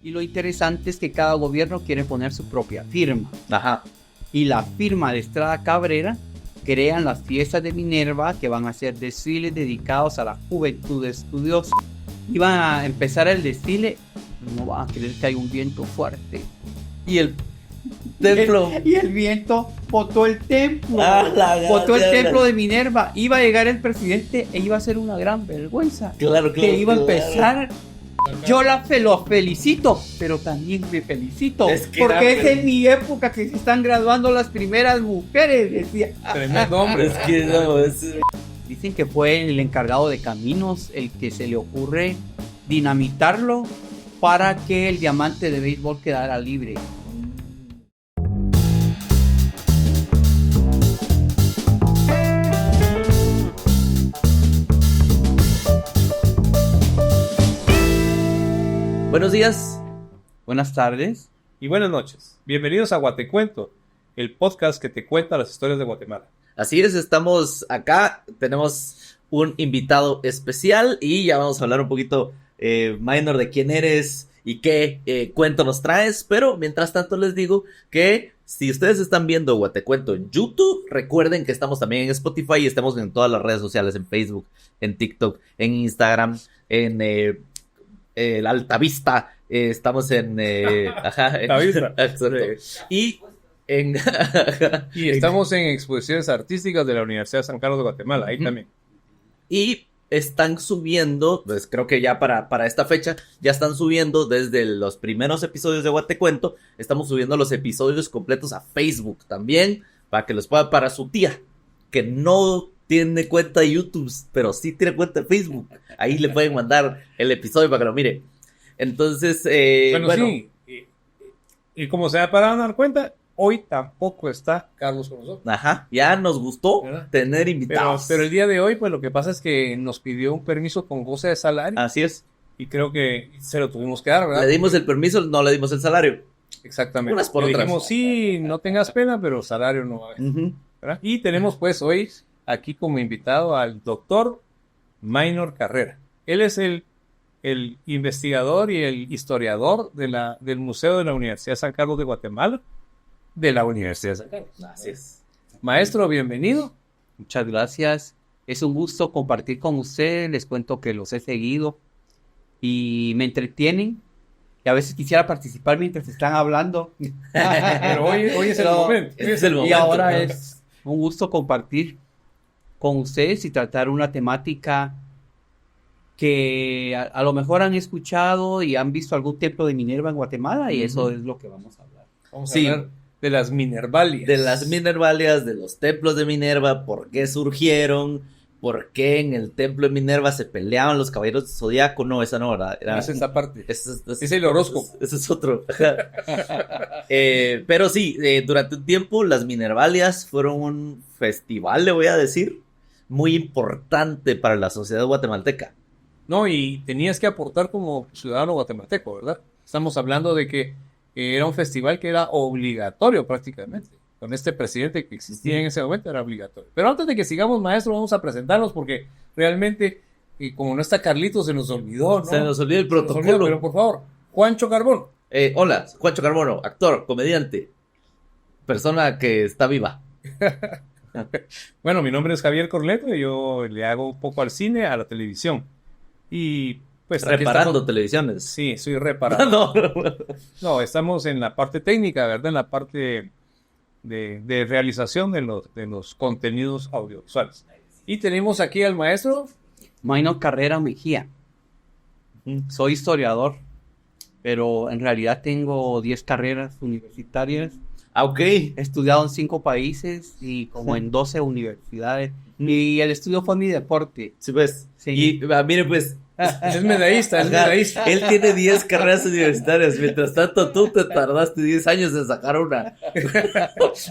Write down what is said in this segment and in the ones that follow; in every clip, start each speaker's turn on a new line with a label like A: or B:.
A: Y lo interesante es que cada gobierno quiere poner su propia firma.
B: Ajá.
A: Y la firma de Estrada Cabrera crean las fiestas de Minerva, que van a ser desfiles dedicados a la juventud estudiosa. Iban a empezar el desfile, no van a creer que hay un viento fuerte.
B: Y el templo.
A: Y el viento botó el templo.
B: Botó
A: el templo de Minerva. Iba a llegar el presidente e iba a ser una gran vergüenza.
B: Claro.
A: Que iba a empezar. Yo lo felicito, pero también me felicito. Porque es en mi época que se están graduando las primeras mujeres. Decía.
C: Tremendo hombre.
B: Es que no,
A: Dicen que fue el encargado de caminos el que se le ocurre dinamitarlo para que el diamante de béisbol quedara libre.
B: Buenos días.
A: Buenas tardes.
C: Y buenas noches. Bienvenidos a Guatecuento, el podcast que te cuenta las historias de Guatemala.
B: Así es, estamos acá, tenemos un invitado especial y ya vamos a hablar un poquito, Minor, de quién eres y qué cuento nos traes, pero mientras tanto les digo que si ustedes están viendo Guatecuento en YouTube, recuerden que estamos también en Spotify y estamos en todas las redes sociales, en Facebook, en TikTok, en Instagram, en el Altavista, estamos en...
C: Altavista.
B: Y
C: y estamos en exposiciones artísticas de la Universidad de San Carlos de Guatemala, ahí también.
B: Y están subiendo, pues creo que ya para esta fecha, ya están subiendo desde los primeros episodios de Guatecuento, estamos subiendo los episodios completos a Facebook también, para que los pueda, para su tía, que no tiene cuenta de YouTube, pero sí tiene cuenta de Facebook, ahí le pueden mandar el episodio para que lo mire. Entonces,
C: bueno, sí, y como se ha parado a dar cuenta, hoy tampoco está Carlos con nosotros.
B: Ajá, ya nos gustó,
C: ¿verdad?
B: Tener invitados.
C: Pero el día de hoy, pues lo que pasa es que nos pidió un permiso con goce de salario.
B: Así es.
C: Y creo que se lo tuvimos que dar, ¿verdad?
B: Le dimos el permiso, no le dimos el salario.
C: Exactamente.
B: Unas por
C: Le
B: otras.
C: dijimos, sí, no tengas pena, pero salario no va a haber.
B: Uh-huh.
C: ¿Verdad? Y tenemos pues hoy aquí como invitado al doctor Minor Carrera. Él es el investigador y el historiador del Museo de la Universidad de San Carlos de Guatemala, de la Universidad de San Carlos.
B: Así es.
C: Maestro, bienvenido.
A: Muchas gracias. Es un gusto compartir con ustedes. Les cuento que los he seguido y me entretienen. Y a veces quisiera participar mientras están hablando.
C: Pero hoy es el momento.
B: Es el momento.
A: Y ahora es un gusto compartir con ustedes y tratar una temática que a lo mejor han escuchado y han visto algún templo de Minerva en Guatemala, y eso es lo que vamos a hablar.
C: Vamos a
B: Sí.
C: hablar de las Minervalias.
B: De las Minervalias, de los templos de Minerva, por qué surgieron, por qué en el templo de Minerva se peleaban los caballeros del Zodiaco. No, esa no, ¿verdad?
C: Es esta parte.
B: Es
C: el horóscopo.
B: Ese es otro. Pero sí, durante un tiempo las Minervalias fueron un festival, le voy a decir, muy importante para la sociedad guatemalteca.
C: No, y tenías que aportar como ciudadano guatemalteco, ¿verdad? Estamos hablando de que era un festival que era obligatorio prácticamente. Con este presidente que existía en ese momento era obligatorio. Pero antes de que sigamos, maestro, vamos a presentarnos porque realmente, como no está Carlitos, se nos olvidó, ¿no?
B: Se nos olvidó el
C: Se nos
B: protocolo.
C: olvidó, pero por favor, Juancho Carbón.
B: Hola, Juancho Carbono, actor, comediante, persona que está viva.
C: Bueno, mi nombre es Javier Corleto y yo le hago un poco al cine, a la televisión. Y pues aquí
B: Reparando
C: estamos.
B: televisiones.
C: Sí, soy reparando.
B: No.
C: No, estamos en la parte técnica, ¿verdad? En la parte de realización de los contenidos audiovisuales. Y tenemos aquí al maestro.
A: Minor Carrera Mejía. Soy historiador, pero en realidad tengo 10 carreras universitarias.
B: Ok.
A: He estudiado en 5 países y como en 12 universidades. Y el estudio fue mi deporte.
B: Sí, pues.
A: Sí.
B: Y mire, pues.
C: Es medallista, es
B: Ajá,
C: medallista.
B: él tiene 10 carreras universitarias. Mientras tanto, tú te tardaste 10 años en sacar una.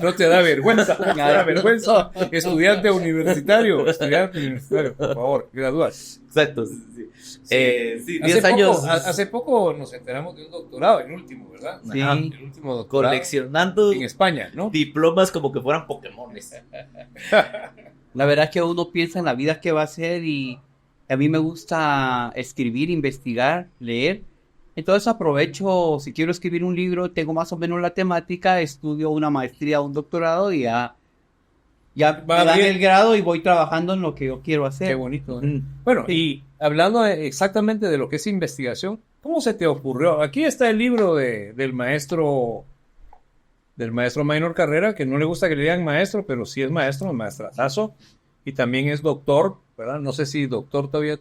C: No te da vergüenza. No te da vergüenza. Estudiante universitario, por favor, gradúas.
B: Exacto. Sí, 10 años.
C: Hace poco nos enteramos de un doctorado, el último, ¿verdad?
A: Sí.
C: Ajá, el último doctorado
B: Coleccionando
C: en España, ¿no?
B: diplomas como que fueran Pokémones.
A: La verdad es que uno piensa en la vida que va a hacer, y a mí me gusta escribir, investigar, leer, Entonces aprovecho, si quiero escribir un libro, tengo más o menos la temática, estudio una maestría, un doctorado y ya me
C: Va
A: dan
C: bien.
A: el grado y voy trabajando en lo que yo quiero
C: Qué
A: hacer.
C: bonito.
B: Mm.
C: Bueno,
A: Sí.
C: y hablando exactamente de lo que es investigación, ¿cómo se te ocurrió? Aquí está el libro del maestro Maynor Carrera, que no le gusta que le digan maestro, pero sí es maestro, maestratazo, y también es doctor, ¿verdad? No sé si doctor todavía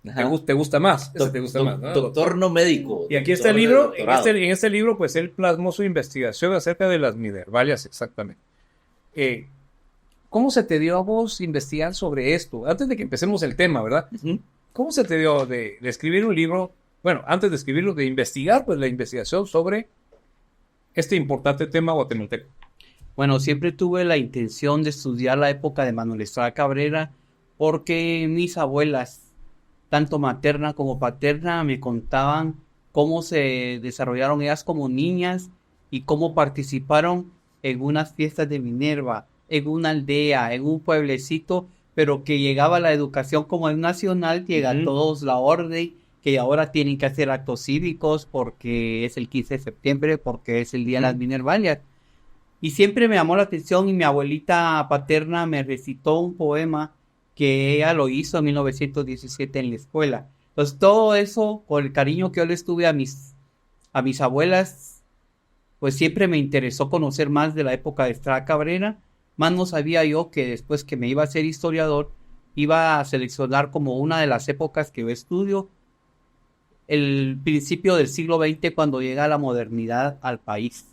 B: Ajá.
C: te gusta más. Ese te gusta más, ¿no?
B: Doctor no médico.
C: Y aquí está el
B: doctor de
C: libro,
B: doctorado.
C: en este libro, pues él plasmó su investigación acerca de las minervalias, exactamente. ¿Cómo se te dio a vos investigar sobre esto? Antes de que empecemos el tema, ¿verdad?
B: Ujú.
C: ¿Cómo se te dio de escribir un libro? Bueno, antes de escribirlo, de investigar, pues la investigación sobre este importante tema guatemalteco.
A: Bueno, siempre tuve la intención de estudiar la época de Manuel Estrada Cabrera porque mis abuelas, tanto materna como paterna, me contaban cómo se desarrollaron ellas como niñas y cómo participaron en unas fiestas de Minerva, en una aldea, en un pueblecito, pero que llegaba la educación como es nacional, llega a
B: Ujú.
A: todos la orden, que ahora tienen que hacer actos cívicos porque es el 15 de septiembre, porque es el Día de las Minervalias. Y siempre me llamó la atención y mi abuelita paterna me recitó un poema que ella lo hizo en 1917 en la escuela. Entonces todo eso, con el cariño que yo les tuve a mis abuelas, pues siempre me interesó conocer más de la época de Estrada Cabrera. Más no sabía yo que después que me iba a ser historiador, iba a seleccionar como una de las épocas que yo estudio, el principio del siglo XX cuando llega la modernidad al país.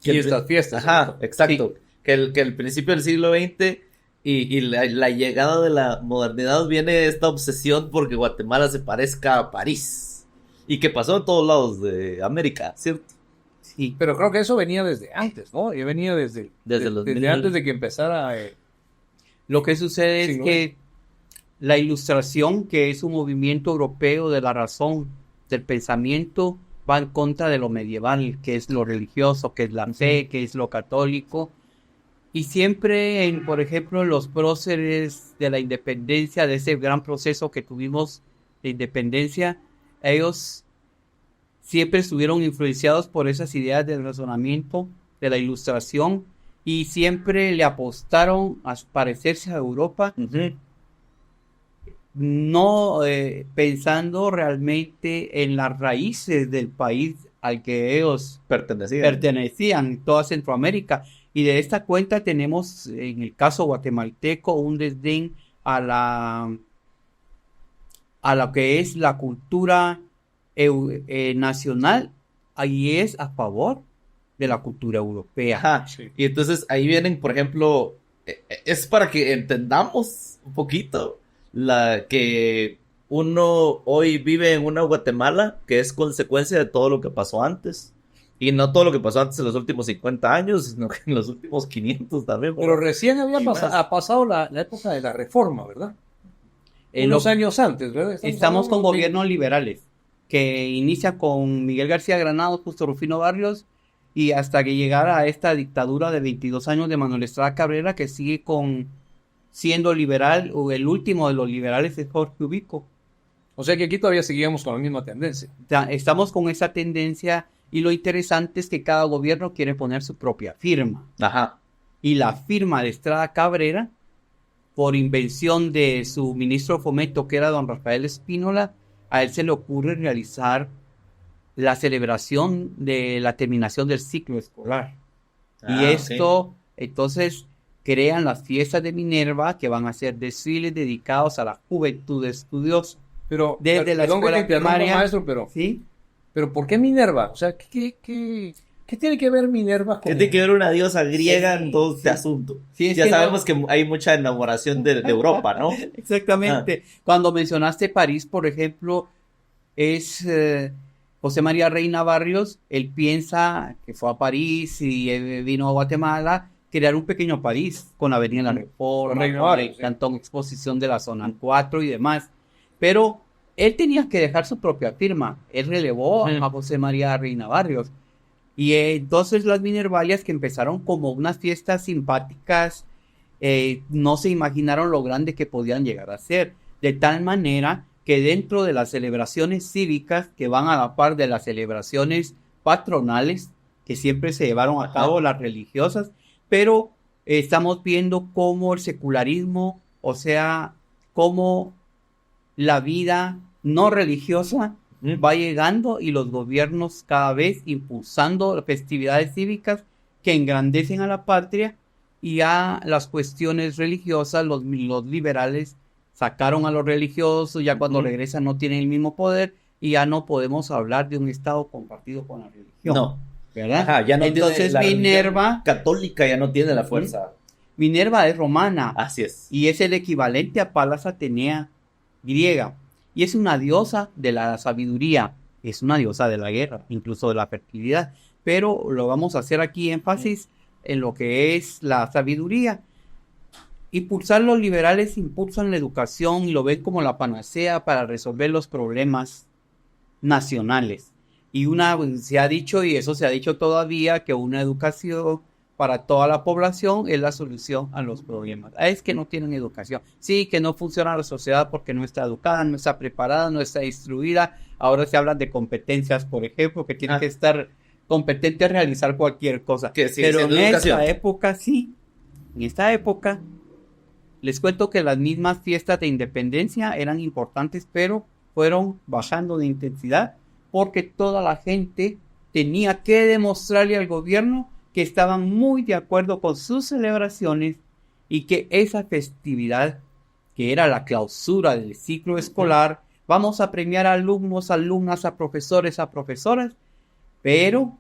C: Fiestas.
B: Ajá, exacto.
A: Sí.
B: Que el principio del siglo XX y la llegada de la modernidad viene esta obsesión porque Guatemala se parezca a París. Y que pasó en todos lados de América, ¿cierto?
A: Sí.
C: Pero creo que eso venía desde antes, ¿no? Y venía desde
B: Los
C: desde antes de que empezara.
A: Lo que sucede es
C: Sí, ¿no?
A: que la ilustración, que es un movimiento europeo de la razón, del pensamiento, va en contra de lo medieval, que es lo religioso, que es la fe, que es lo católico. Y siempre, por ejemplo, los próceres de la independencia, de ese gran proceso que tuvimos de independencia, ellos siempre estuvieron influenciados por esas ideas del razonamiento, de la ilustración, y siempre le apostaron a parecerse a Europa,
B: Ujú.
A: no pensando realmente en las raíces del país al que ellos pertenecían, toda Centroamérica. Y de esta cuenta tenemos, en el caso guatemalteco, un desdén a lo que es la cultura nacional, ahí es a favor de la cultura europea.
B: Ajá.
C: Sí.
B: Y entonces ahí vienen, por ejemplo, es para que entendamos un poquito que uno hoy vive en una Guatemala que es consecuencia de todo lo que pasó antes. Y no todo lo que pasó antes en los últimos 50 años, sino que en los últimos 500 también.
C: Pero recién había
B: Y más.
C: pasado la época de la reforma, ¿verdad?
A: En
C: Unos
A: lo-
C: años antes, ¿verdad?
A: Estamos con
C: hablando de-
A: gobiernos liberales, que inicia con Miguel García Granados, Justo Rufino Barrios, y hasta que llegara a esta dictadura de 22 años de Manuel Estrada Cabrera, que sigue siendo liberal, o el último de los liberales es Jorge Ubico.
C: O sea que aquí todavía seguíamos con la misma tendencia.
A: Estamos con esa tendencia y lo interesante es que cada gobierno quiere poner su propia firma.
B: Ajá.
A: Y la firma de Estrada Cabrera, por invención de su ministro de Fomento, que era don Rafael Espínola, a él se le ocurre realizar la celebración de la terminación del ciclo escolar. Y esto, entonces, crean las fiestas de Minerva, que van a ser desfiles dedicados a la juventud estudiosa.
C: Pero,
A: Desde la
C: perdón que
A: escuela
C: te interrumpa,
A: primaria,
C: maestro,
A: ¿sí?
C: pero ¿por qué Minerva? O sea, ¿qué tiene que ver Minerva con...?
B: Tiene que ver una diosa griega
A: Sí,
B: en todo este
A: sí.
B: asunto.
A: Sí, es
B: Ya
A: que
B: sabemos que hay mucha enamoración de Europa, ¿no?
A: Exactamente. Cuando mencionaste París, por ejemplo, es José María Reina Barrios, él piensa que fue a París y vino a Guatemala, crear un pequeño París con Avenida La Reforma,
C: Reina
A: con
C: Barrios,
A: el
C: sí.
A: Cantón Exposición de la Zona 4 y demás. Pero él tenía que dejar su propia firma. Él relevó a José María Reina Barrios. Y entonces las Minervalias, que empezaron como unas fiestas simpáticas, no se imaginaron lo grande que podían llegar a ser. De tal manera que dentro de las celebraciones cívicas, que van a la par de las celebraciones patronales, que siempre se llevaron a cabo las religiosas, pero estamos viendo cómo el secularismo, o sea, cómo la vida no religiosa va llegando y los gobiernos cada vez impulsando festividades cívicas que engrandecen a la patria, y a las cuestiones religiosas los liberales sacaron a los religiosos, ya cuando regresan no tienen el mismo poder y ya no podemos hablar de un Estado compartido con la religión.
B: No.
A: ¿Verdad?
B: Ajá, ya no
A: entonces
B: tiene
A: Minerva
B: católica ya no tiene la fuerza.
A: Minerva es romana.
B: Así es.
A: Y es el equivalente a Palas Atenea griega. Y es una diosa de la sabiduría, es una diosa de la guerra, incluso de la fertilidad. Pero lo vamos a hacer aquí énfasis en lo que es la sabiduría. Impulsar los liberales impulsan la educación y lo ven como la panacea para resolver los problemas nacionales. Y se ha dicho, y eso se ha dicho todavía, que una educación para toda la población es la solución a los problemas. Es que no tienen educación. Sí, que no funciona la sociedad porque no está educada, no está preparada, no está instruida. Ahora se hablan de competencias, por ejemplo, que tienen que estar competentes a realizar cualquier cosa.
B: Que sí,
A: pero en
B: educación.
A: esta época, sí. En esta época, les cuento que las mismas fiestas de independencia eran importantes, pero fueron bajando de intensidad porque toda la gente tenía que demostrarle al gobierno que estaban muy de acuerdo con sus celebraciones y que esa festividad, que era la clausura del ciclo escolar, vamos a premiar a alumnos, alumnas, a profesores, a profesoras, pero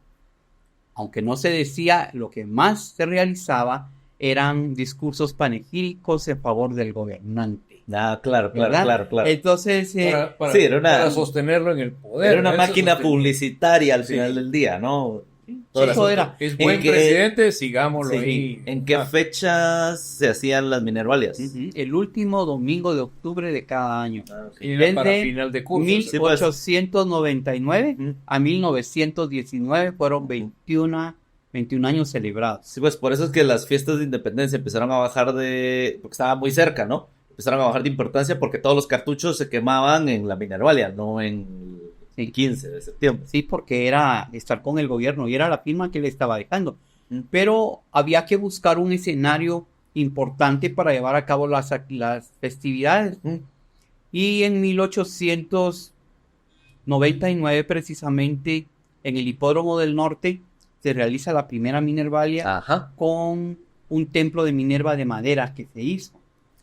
A: aunque no se decía, lo que más se realizaba eran discursos panegíricos en favor del gobernante.
B: Ah, claro.
A: Entonces,
C: para sostenerlo en el poder.
B: Era una máquina publicitaria al final del día, ¿no?
A: Eso era.
C: Es buen presidente, sigámoslo ahí.
B: ¿En qué fechas se hacían las minervalias?
A: El último domingo de octubre de cada año.
C: Y era para
A: Desde
C: final de curso.
A: 1899 a 1919 fueron 21 años celebrados.
B: Sí, pues por eso es que las fiestas de independencia empezaron a bajar porque estaba muy cerca, ¿no? Empezaron a bajar de importancia porque todos los cartuchos se quemaban en la Minervalia, no en el 15 de septiembre.
A: Sí, porque era estar con el gobierno y era la firma que le estaba dejando. Pero había que buscar un escenario importante para llevar a cabo las festividades. Y en 1899, precisamente, en el Hipódromo del Norte, se realiza la primera Minervalia con un templo de Minerva de madera que se hizo.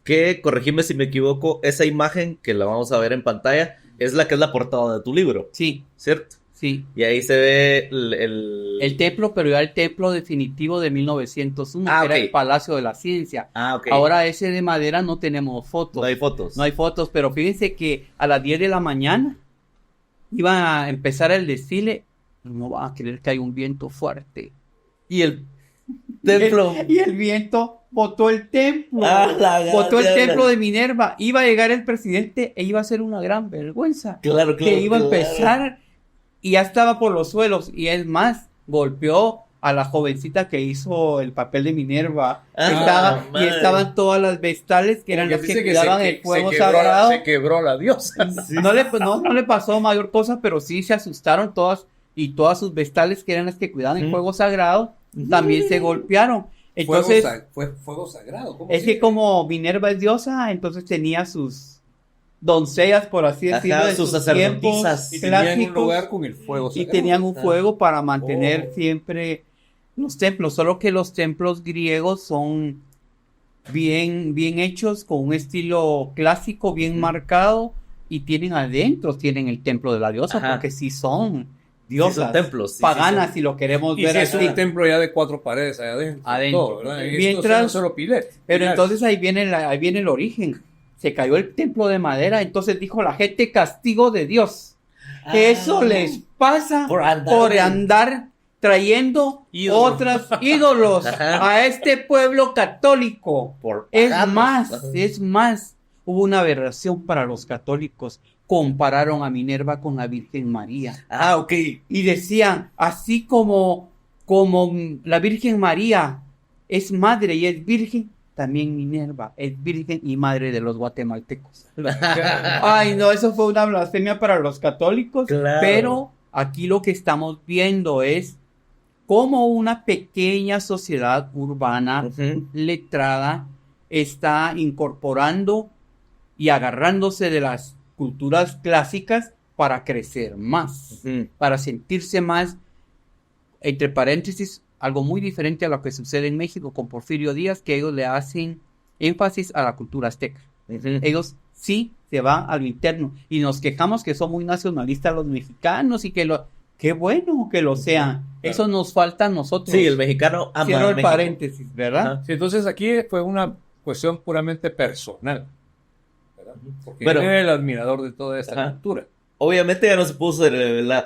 B: Que, corregime si me equivoco, esa imagen que la vamos a ver en pantalla es la que es la portada de tu libro.
A: Sí.
B: ¿Cierto?
A: Sí.
B: Y ahí se ve
A: el templo, pero ya el templo definitivo de 1901, que era el Palacio de la Ciencia. Ahora ese de madera no tenemos fotos.
B: No hay fotos.
A: No hay fotos, pero fíjense que a las 10 de la mañana iba a empezar el desfile. No van a creer que hay un viento fuerte.
B: Y el templo.
A: Y el viento botó el templo. Botó el templo de Minerva. Iba a llegar el presidente e iba a ser una gran vergüenza.
B: Claro.
A: Que iba a empezar y ya estaba por los suelos. Y es más, golpeó a la jovencita que hizo el papel de Minerva. Y estaban todas las vestales que eran las que cuidaban el fuego sagrado.
C: Se quebró la diosa.
A: No le pasó mayor cosa, pero sí se asustaron todas. Y todas sus vestales, que eran las que cuidaban el fuego sagrado, también se golpearon. Entonces,
C: fue fuego sagrado. ¿Cómo
A: es que como Minerva es diosa, entonces tenía sus doncellas, por así decirlo, de
B: sus
A: sacerdotisas
C: y tenían un lugar con el fuego sagrado.
A: Y tenían un fuego para mantener siempre los templos. Solo que los templos griegos son bien hechos, con un estilo clásico, bien marcado, y tienen el templo de la diosa, porque sí son diosas,
B: son templos,
A: paganas, si lo queremos ver
C: así. Es un templo ya de 4 paredes allá adentro. Todo,
A: mientras,
C: solo
A: pero entonces ahí viene el origen. Se cayó el templo de madera, entonces dijo la gente: castigo de Dios. Que eso les pasa por andar trayendo otros ídolos a este pueblo católico. Es más, hubo una aberración para los católicos. Compararon a Minerva con la Virgen María. Y decían, así como la Virgen María es madre y es virgen, también Minerva es virgen y madre de los guatemaltecos. Ay, no, eso fue una blasfemia para los católicos,
B: Claro.
A: pero aquí lo que estamos viendo es cómo una pequeña sociedad urbana
B: Ujú.
A: letrada está incorporando y agarrándose de las culturas clásicas para crecer más,
B: Ujú.
A: para sentirse más, entre paréntesis, algo muy diferente a lo que sucede en México con Porfirio Díaz, que ellos le hacen énfasis a la cultura azteca.
B: Ujú.
A: Ellos sí se van a lo interno y nos quejamos que son muy nacionalistas los mexicanos y que qué bueno que lo sean. Eso nos falta a nosotros.
B: Sí, el mexicano ama
A: Cierro
B: a
A: el
B: México.
A: paréntesis, ¿verdad?
B: Ajá.
C: Sí, entonces aquí fue una cuestión puramente personal, ¿verdad? Porque
B: Bueno.
C: él era el admirador de toda esta
B: Ajá.
C: cultura.
B: Obviamente ya no se pudo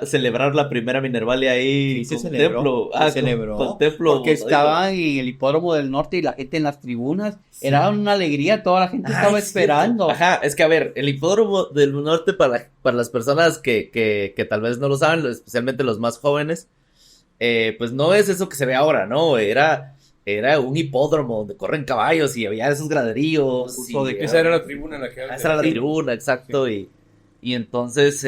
B: celebrar la primera Minervalia ahí
A: Sí, se
B: con
A: celebró,
B: templo.
A: se celebró,
B: con templo.
A: porque estaba en el hipódromo del norte y la gente en las tribunas,
B: Sí.
A: era una alegría, toda la gente estaba
B: Es cierto.
A: esperando.
B: Ajá, es que a ver, el hipódromo del norte para las personas que tal vez no lo saben, especialmente los más jóvenes, pues no es eso que se ve ahora, ¿no? Era un hipódromo donde corren caballos y había esos graderíos.
A: Justo
B: y
A: de-
C: Esa era la tribuna en la que...
B: esa era la tribuna, exacto. Y entonces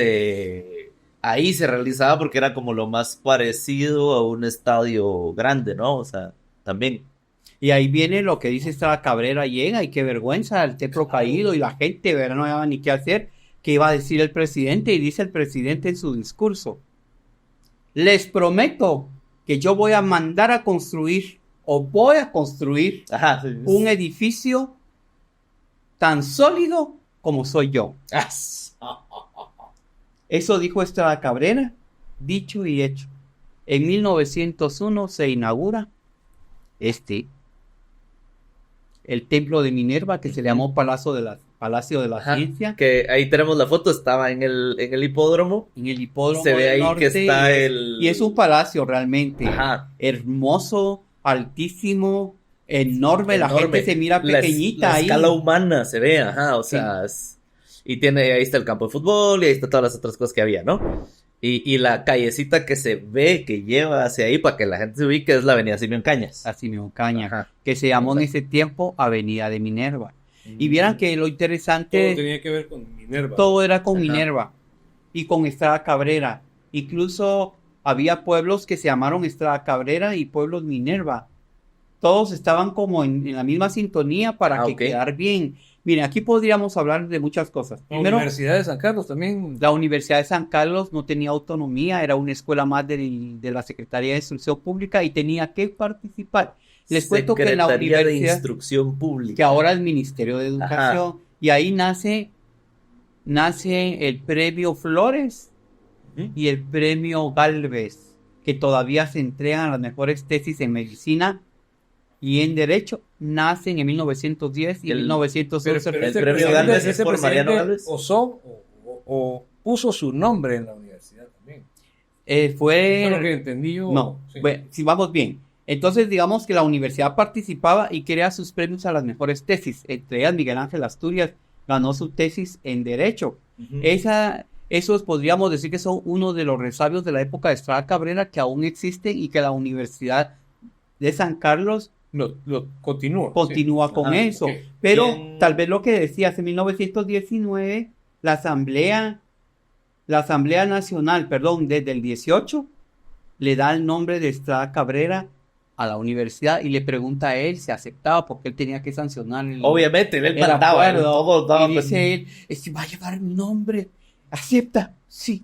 B: ahí se realizaba porque era como lo más parecido a un estadio grande, ¿no? O sea, también.
A: Y ahí viene lo que dice esta Cabrera, llega y qué vergüenza, el templo caído y la gente, ¿verdad? No había ni qué hacer. ¿Qué iba a decir el presidente? Y dice el presidente en su discurso: les prometo que yo voy a mandar a construir o voy a construir
B: Ajá.
A: un edificio tan sólido como soy yo.
B: Ah,
A: Eso dijo Estrada Cabrera, dicho y hecho. En 1901 se inaugura el templo de Minerva, que se llamó Palacio de la
B: ajá.
A: Ciencia,
B: Que ahí tenemos la foto, estaba en el hipódromo.
A: en el hipódromo
B: Se ve
A: del
B: ahí
A: norte,
B: que está el...
A: y es un palacio realmente
B: Ajá.
A: hermoso, altísimo, enorme. La
B: Enorme.
A: gente se mira pequeñita
B: la
A: ahí.
B: escala humana se ve, ajá, o
A: Sí.
B: sea, y tiene, ahí está el campo de fútbol y ahí está todas las otras cosas que había, ¿no? Y la callecita que se ve, que lleva hacia ahí para que la gente se ubique es la avenida Simeón Cañas.
A: Así me caña,
B: Ajá.
A: que se llamó en ese tiempo Avenida de Minerva. Y vieran que lo
C: Todo
A: interesante,
C: tenía que ver con Minerva.
A: todo era con
B: Ajá.
A: Minerva y con Estrada Cabrera. Incluso había pueblos que se llamaron Estrada Cabrera y pueblos Minerva. Todos estaban como en la misma sintonía para que
B: Ok.
A: quedar bien. Miren, aquí podríamos hablar de muchas cosas.
C: La
A: Primero,
C: Universidad de San Carlos también.
A: la Universidad de San Carlos no tenía autonomía, era una escuela más de la Secretaría de Instrucción Pública y tenía que participar. Les cuento que en la
B: Secretaría de
A: universidad,
B: Instrucción Pública.
A: que ahora es Ministerio de Educación, y ahí nace el premio Flores
B: Ujú.
A: y el premio Galvez, que todavía se entregan a las mejores tesis en medicina y en derecho. Nacen en 1910 y
B: El-
A: 1911.
C: Pero
B: el
C: este
B: premio
C: presidente-
B: Galvez es
C: ese
B: por Mariano
C: presidente
B: Galvez.
C: osó o puso su nombre en la universidad también.
A: Eh,
C: Eso es lo que
A: fue...
C: entendí yo.
A: No,
C: Sí.
A: bueno, si vamos bien. Entonces, digamos que la universidad participaba y crea sus premios a las mejores tesis. Entre ellas, Miguel Ángel Asturias ganó su tesis en Derecho.
B: Ujú.
A: Esos podríamos decir que son uno de los resabios de la época de Estrada Cabrera que aún existen y que la Universidad de San Carlos
C: Lo continúa.
A: continúa
C: sí.
A: con
B: Ajá,
A: eso.
C: ok.
A: Pero
B: ¿Quién?
A: tal vez lo que decías en 1919, la Asamblea Nacional, perdón, desde el 18, le da el nombre de Estrada Cabrera a la universidad y le pregunta a él si aceptaba porque él tenía que sancionar
B: Obviamente, él
A: el
B: mandaba,
A: acuerdo.
B: todos daban-
A: Y dice él, va a llevar mi nombre, ¿acepta? Sí.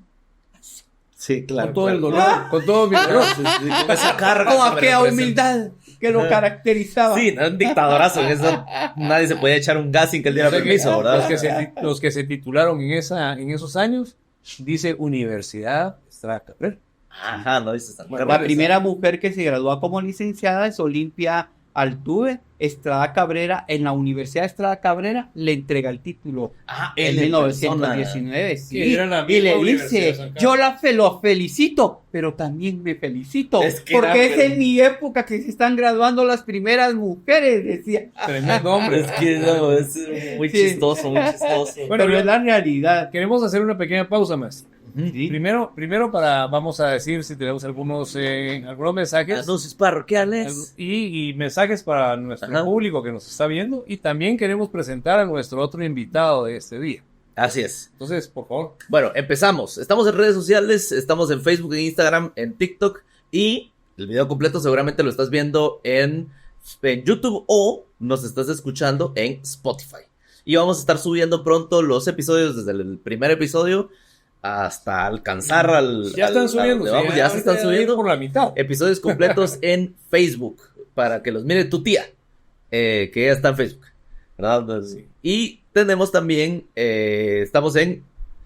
B: Sí, claro.
C: Con todo el
B: claro.
C: dolor. Con todo mi dolor.
B: Sí, sí, con esa carga
A: Con
B: que
A: aquella
B: representa.
A: humildad que lo
B: Ajá.
A: caracterizaba.
B: Sí, no, un dictadorazo. Eso, nadie se podía echar un gas sin que él diera
C: O sea que
B: permiso, ¿verdad?
C: los que se titularon en esos años, dice Universidad Estrada Cabrera.
B: Ajá, no dice San
C: Bueno,
A: La
B: Carlos.
A: primera mujer que se gradúa como licenciada es Olimpia Altuve. Estrada Cabrera, en la Universidad de Estrada Cabrera, le entrega el título
B: Ah,
A: en
B: él en
A: 1919.
C: Que
A: Sí,
C: era la
A: y le
C: misma Universidad de
A: dice,
C: San Carlos.
A: yo lo felicito, pero también me felicito,
B: Es que
A: porque
B: era-
A: es en mi época que se están graduando las primeras mujeres, decía.
C: Tremendo hombre.
B: Es que no, es muy
A: Sí.
B: chistoso, muy chistoso.
C: Bueno,
A: Pero es la realidad.
C: queremos hacer una pequeña pausa más.
A: Sí.
C: Primero vamos a decir si tenemos algunos mensajes.
B: Anuncios parroquiales.
C: Y mensajes para nuestro
B: Ajá.
C: público que nos está viendo. Y también queremos presentar a nuestro otro invitado de este día.
B: Así es.
C: Entonces, por favor.
B: Bueno, empezamos. Estamos en redes sociales, estamos en Facebook, en Instagram, en TikTok y el video completo seguramente lo estás viendo en YouTube o nos estás escuchando en Spotify. Y vamos a estar subiendo pronto los episodios desde el primer episodio hasta alcanzar
C: Ya están subiendo.
B: donde vamos, ya se están subiendo
C: por la mitad.
B: episodios completos en Facebook para que los mire tu tía, que ya está en Facebook, ¿verdad?
C: Sí.
B: Y tenemos también, estamos en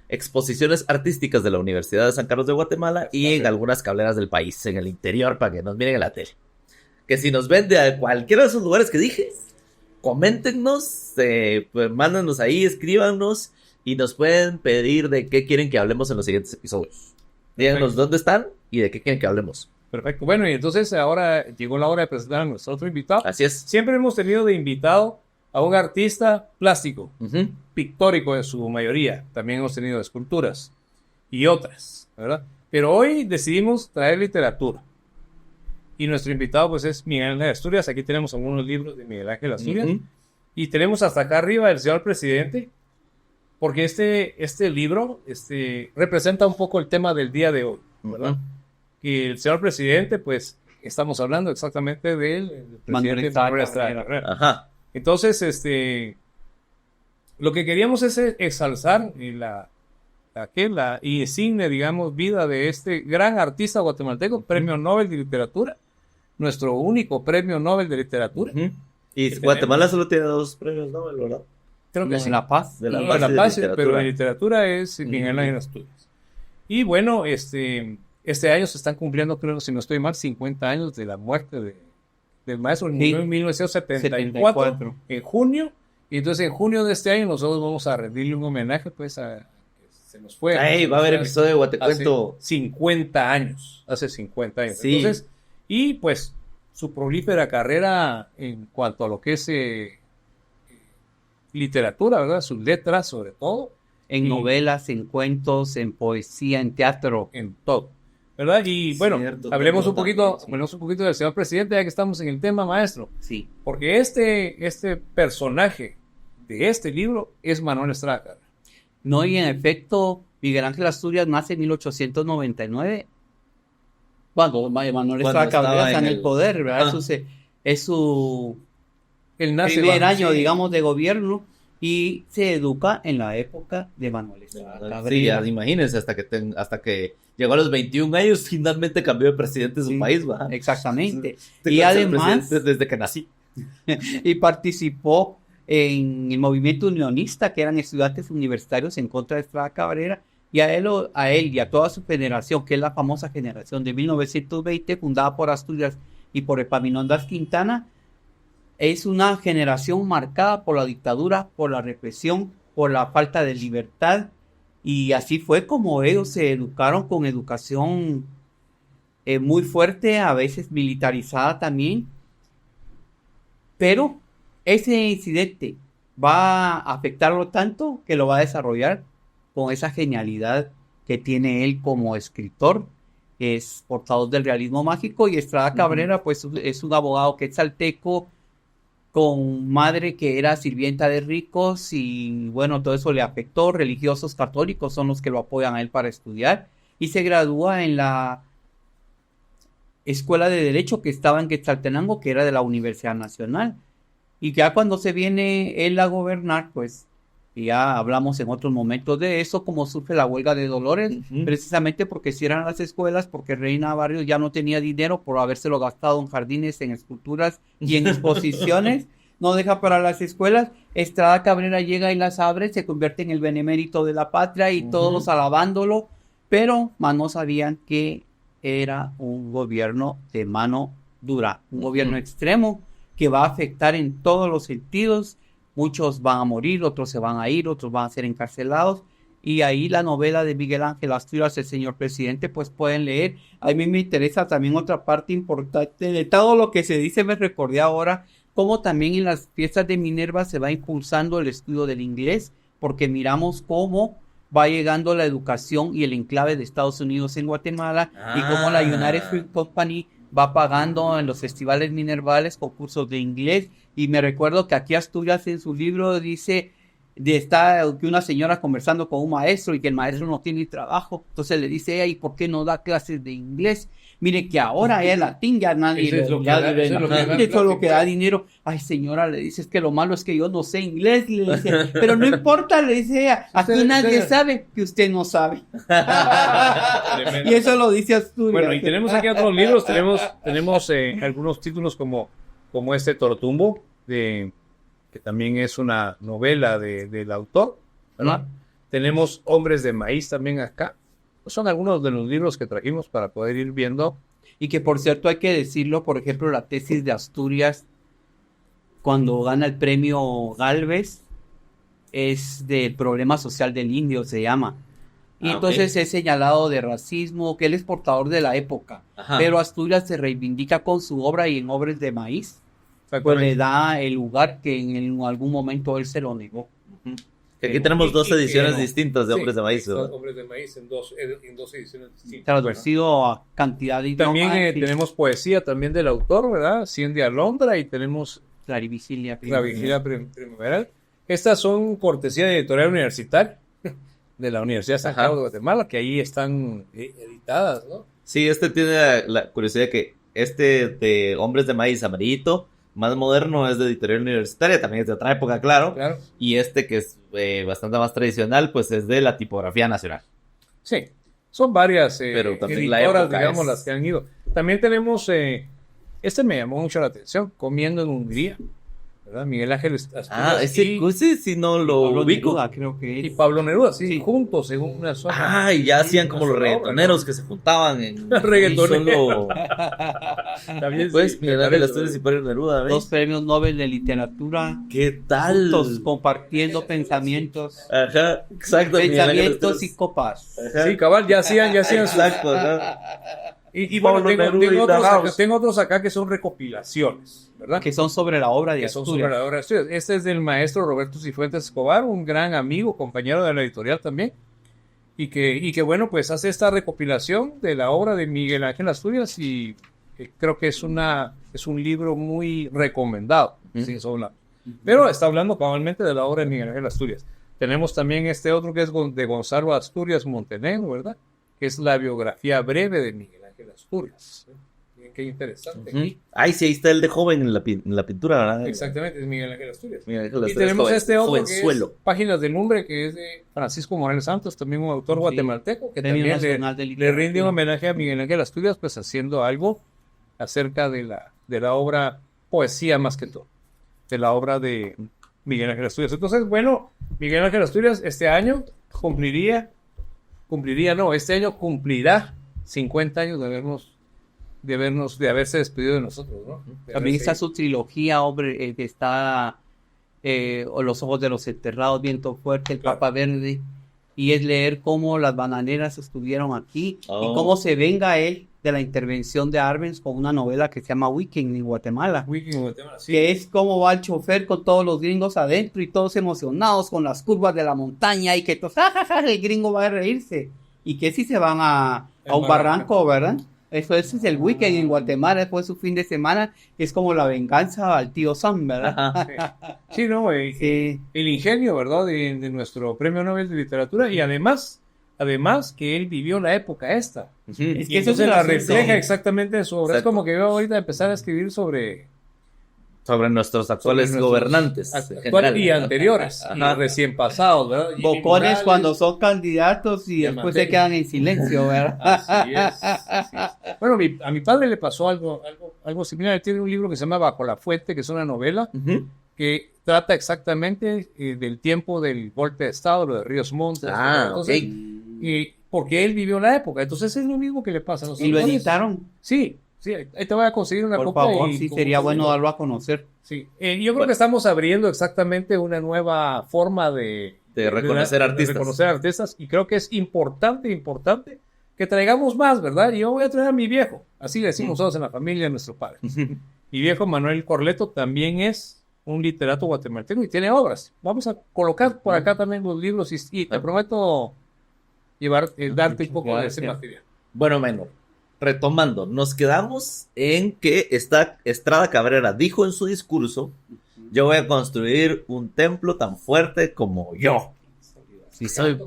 B: exposiciones artísticas de la Universidad de San Carlos de Guatemala y en algunas cableras del país, en el interior, para que nos miren en la tele. Que si nos ven de cualquiera de esos lugares que dije, coméntenos, pues mándanos ahí, escríbanos y nos pueden pedir de qué quieren que hablemos en los siguientes episodios. Díganos
C: Perfecto.
B: dónde están y de qué quieren que hablemos.
C: Perfecto. Bueno, y entonces ahora llegó la hora de presentar a nuestro otro invitado.
B: Así es.
C: Siempre hemos tenido de invitado a un artista plástico,
B: Ujú.
C: pictórico en su mayoría. También hemos tenido esculturas y otras, ¿verdad? Pero hoy decidimos traer literatura. Y nuestro invitado pues es Miguel Ángel Asturias. Aquí tenemos algunos libros de Miguel Ángel Asturias.
B: Ujú.
C: Y tenemos hasta acá arriba el señor presidente, porque este libro representa un poco el tema del día de hoy, ¿verdad? Y el señor presidente, pues, estamos hablando exactamente del
A: Manuel
C: presidente
A: Estrada
C: Manuel Estrada
A: Carrera.
C: Carrera.
B: Ajá.
C: Entonces, lo que queríamos es exalzar la insigne, digamos, vida de este gran artista guatemalteco, Premio Nobel de Literatura, nuestro único Premio Nobel de Literatura.
B: Ujú. Y
C: Que
B: Guatemala solo tiene 2 premios Nobel, ¿verdad?
C: Creo que
A: En
C: sí.
A: La Paz.
B: De La
C: No,
B: Paz
C: La
B: y de
C: Paz,
B: literatura.
C: pero en literatura es Miguel Ángel Asturias. Y bueno, este año se están cumpliendo, creo, si no estoy mal, 50 años de la muerte del maestro.
A: Sí.
C: Murió en 1974, en junio. Y entonces en junio de este año nosotros vamos a rendirle un homenaje, pues, a que se nos fue.
B: Ay, va a haber episodio de Guatecuento.
C: Hace 50 años. Hace 50 años.
B: Sí.
C: Entonces, y pues su prolífera carrera en cuanto a lo que es literatura, ¿verdad? Sus letras, sobre todo,
A: En
C: Y-
A: novelas, en cuentos, en poesía, en teatro.
C: en todo, ¿verdad? Y bueno,
B: Cierto,
C: hablemos un
B: totalmente.
C: poquito del señor presidente, ya que estamos en el tema, maestro,
A: Sí.
C: porque este personaje de este libro es Manuel Estrada Carrera.
A: No, y en efecto, Miguel Ángel Asturias nace en 1899. Cuando Manuel
B: Cuando
A: Estrada
B: estaba
A: Cabrera está
B: en
A: en el
B: el-
A: poder, ¿verdad?
B: Ah.
A: Es su
C: Él nace
A: primer
C: bajo-
A: año,
C: sí,
A: digamos, de gobierno y se educa en la época de Manuel Estrada
B: Sí,
A: Cabrera.
B: ya, imagínense, hasta que llegó a los 21 años, finalmente cambió de presidente de su
A: Sí,
B: país, ¿va?
A: Exactamente.
B: Tengo
A: Y
B: que ser
A: además,
B: presidente desde que nací.
A: y participó en el movimiento unionista, que eran estudiantes universitarios en contra de Estrada Cabrera, y a él y a toda su generación, que es la famosa generación de 1920, fundada por Asturias y por Epaminondas Quintana, es una generación marcada por la dictadura, por la represión, por la falta de libertad, y así fue como ellos se educaron con educación muy fuerte, a veces militarizada también, pero ese incidente va a afectarlo tanto que lo va a desarrollar con esa genialidad que tiene él como escritor, que es portador del realismo mágico, y Estrada Cabrera pues es un abogado quetzalteco con madre que era sirvienta de ricos y bueno, todo eso le afectó. Religiosos católicos son los que lo apoyan a él para estudiar y se gradúa en la escuela de derecho que estaba en Quetzaltenango, que era de la Universidad Nacional. Y ya cuando se viene él a gobernar, pues ya hablamos en otros momentos de eso, como surge la huelga de Dolores,
B: Ujú.
A: precisamente porque cierran las escuelas, porque Reina Barrios ya no tenía dinero por habérselo gastado en jardines, en esculturas y en exposiciones, no deja para las escuelas. Estrada Cabrera llega y las abre, se convierte en el benemérito de la patria y todos alabándolo, pero más no sabían que era un gobierno de mano dura, un gobierno extremo que va a afectar en todos los sentidos. Muchos van a morir, otros se van a ir, otros van a ser encarcelados. Y ahí la novela de Miguel Ángel Asturias, El Señor Presidente, pues pueden leer. A mí me interesa también otra parte importante de todo lo que se dice. Me recordé ahora cómo también en las fiestas de Minerva se va impulsando el estudio del inglés, porque miramos cómo va llegando la educación y el enclave de Estados Unidos en Guatemala y cómo la United Fruit Company va pagando en los festivales minervales concursos de inglés. Y me recuerdo que aquí Asturias en su libro dice que una señora conversando con un maestro y que el maestro no tiene trabajo, entonces le dice ella, ¿y por qué no da clases de inglés? Mire que ahora es latín, ya nadie
C: Eso es lo que da- eso es lo que da
A: eso es lo que da
C: plática.
A: dinero. Ay, señora, le dice, es que lo malo es que yo no sé inglés, le dice, pero no importa, le dice ella, aquí
C: Usted-
A: nadie
C: usted-
A: sabe que usted no sabe. Y eso lo dice Asturias.
C: Bueno, y tenemos aquí otros libros, tenemos algunos títulos como este Tortumbo, que también es una novela del autor, ¿verdad? Tenemos Hombres de Maíz también acá. Son algunos de los libros que trajimos para poder ir viendo.
A: Y que por cierto hay que decirlo, por ejemplo, la tesis de Asturias, cuando gana el premio Gálvez, es del problema social del indio, se llama. Y entonces es señalado de racismo, que él es portador de la época.
B: Ajá.
A: Pero Asturias se reivindica con su obra y en Hombres de Maíz, pues
C: Exactamente.
A: le da el lugar que en algún momento él se lo negó.
B: Que aquí tenemos dos
C: Y que
B: ediciones
C: no.
B: distintas de
C: Sí,
B: Hombres de Maíz.
C: son
B: ¿verdad?
C: Hombres de Maíz en dos ediciones distintas.
A: Traducido a cantidad de idiomas.
C: También
A: y
C: tenemos poesía también del autor, ¿verdad? Cien de Alondra, y tenemos
A: Clarivicilia.
C: La Vigilia Primaveral. Estas son cortesía de editorial universitaria de la Universidad de San
B: Ajá.
C: Carlos de Guatemala, que ahí están editadas, ¿no?
B: Sí, este tiene la curiosidad que este de Hombres de Maíz amarillito, más moderno, es de editorial universitaria, también es de otra época, claro.
C: Claro.
B: Y este que es bastante más tradicional, pues es de la tipografía nacional.
C: Sí, son varias
B: Pero también la
C: editoras,
B: época
C: digamos,
B: es-
C: las que han ido. También tenemos, este me llamó mucho la atención, Comiendo en Hungría, ¿verdad? Miguel Ángel Asturias
B: Ese sí no lo
A: Pablo
B: ubico.
A: Neruda, creo que
C: y
A: es.
C: Pablo Neruda, sí, juntos en una zona.
B: Ah, y ya hacían como los
C: Una sola
B: reggaetoneros
C: obra,
B: que se juntaban en
C: Reggaetoneros.
B: solo.
C: También,
B: Pues,
C: sí,
B: Miguel Ángel Asturias y Pablo Neruda, ¿ves?
A: 2 premios Nobel de literatura.
B: ¿Qué tal?
A: Juntos compartiendo pensamientos.
B: Ajá, exacto. Miguel Ángel
A: Pensamientos
B: Asturias.
A: y copas.
B: Ajá.
C: Sí, cabal, ya hacían sus-
B: Exacto, ajá.
C: Y bueno,
B: Pablo
C: tengo,
B: Neruda
C: tengo
B: y
C: otros
B: Dagaos.
C: acá, tengo otros acá que son recopilaciones, ¿verdad?
A: Que son sobre la obra de
C: Que son
A: Asturias.
C: sobre la obra de Asturias. Este es del maestro Roberto Cifuentes Escobar, un gran amigo, compañero de la editorial también, y que bueno, pues hace esta recopilación de la obra de Miguel Ángel Asturias, y creo que es un libro muy recomendado. Sí, pero está hablando cabalmente de la obra de Miguel Ángel Asturias. Tenemos también este otro que es de Gonzalo Asturias Montenegro, ¿verdad? Que es la biografía breve de Miguel Ángel Asturias. Miren qué interesante.
B: Ujú. Ay, sí, ahí está el de joven en la pintura, ¿verdad?
C: Exactamente, es Miguel Ángel Asturias.
B: Miguel Ángel
C: Y
B: Asturias,
C: tenemos
B: joven-
C: este otro que es
B: jovenzuelo.
C: Páginas del Lumbre, que es de Francisco Morales Santos, también un autor
A: Sí.
C: guatemalteco, que
A: Premio
C: también
A: Nacional de
C: le
A: Literatura.
C: rinde un homenaje a Miguel Ángel Asturias, pues haciendo algo acerca de la obra, poesía más que todo, de la obra de Miguel Ángel Asturias. Entonces, bueno, Miguel Ángel Asturias este año este año cumplirá 50 años de haberse despedido de nosotros, ¿no? De
A: También
C: haberse
A: está su trilogía, hombre, que está o Los ojos de los enterrados, Viento fuerte, El
C: Claro.
A: Papa Verde. Y es leer cómo las bananeras estuvieron aquí
B: Oh.
A: y cómo se venga él de la intervención de Arbenz con una novela que se llama Weekend en Guatemala.
C: Wiki en Guatemala, sí.
A: Que es cómo va el chofer con todos los gringos adentro y todos emocionados con las curvas de la montaña y que todos, jajaja, el gringo va a reírse. Y que si se van a un barranco, ¿verdad? Ese es el weekend en Guatemala, después de su fin de semana, que es como la venganza al tío Sam, ¿verdad?
B: Ajá.
C: Sí, no,
A: Sí.
C: el ingenio, ¿verdad? De nuestro premio Nobel de Literatura, y además que él vivió la época esta.
A: Es
C: Y
A: que eso
C: entonces
A: es
C: la
A: el asunto.
C: refleja exactamente en su obra. Es
B: Exacto.
C: como que yo ahorita empezar a escribir sobre
B: Sobre nuestros actuales
C: nuestros
B: gobernantes. en
C: actuales
B: general.
C: y anteriores, y
B: Ajá.
C: recién pasados, ¿verdad? Jimmy
A: Bocones
C: Morales.
A: cuando son candidatos y después
C: Diamante.
A: se quedan en silencio, ¿verdad?
C: Así es. Bueno, a mi padre le pasó algo similar. Él tiene un libro que se llama Bajo la Fuente, que es una novela
B: Ujú.
C: que trata exactamente del tiempo del golpe de Estado, lo de Ríos Montes.
B: Ah,
C: Entonces,
B: ok.
C: y porque él vivió la época. Entonces es lo mismo que le pasa a nosotros.
A: Y lo editaron.
C: Sí, ahí te voy a conseguir una
A: Por
C: copia.
A: favor,
C: y
A: sí,
C: como-
A: sería bueno darlo a conocer.
C: Sí, yo creo que estamos abriendo exactamente una nueva forma de
B: reconocer artistas.
C: reconocer artistas, y creo que es importante que traigamos más, ¿verdad? Y yo voy a traer a mi viejo, así le decimos todos en la familia de nuestro padre. Mi viejo Manuel Corleto también es un literato guatemalteco y tiene obras. Vamos a colocar por acá también los libros y te prometo darte un poco de ese
A: Gracias.
C: material.
B: Bueno, menor, retomando, nos quedamos en que Estrada Cabrera dijo en su discurso: yo voy a construir un templo tan fuerte como yo.
A: Sí, soy.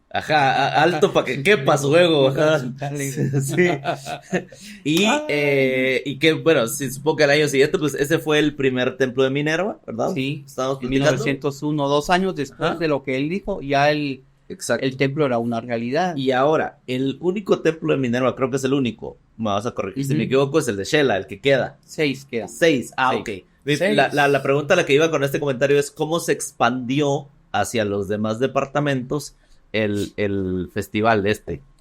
B: Ajá, alto para que quepa su ego. Ajá. Sí. Y que, bueno, sí, supongo que el año siguiente, pues ese fue el primer templo de Minerva, ¿verdad?
A: Sí,
B: Estábamos
A: en
B: platicando.
A: 1901, 2 años después
B: Ajá.
A: de lo que él dijo, ya
B: Exacto.
A: el templo era una realidad.
B: Y ahora, el único templo de Minerva, creo que es el único, me vas a corregir si
A: Ujú.
B: me equivoco, es el de Shela, el que queda.
A: 6 quedan.
B: 6. Ah,
A: Seis.
B: ok.
C: Seis.
B: La pregunta a la que iba con este comentario es cómo se expandió hacia los demás departamentos el festival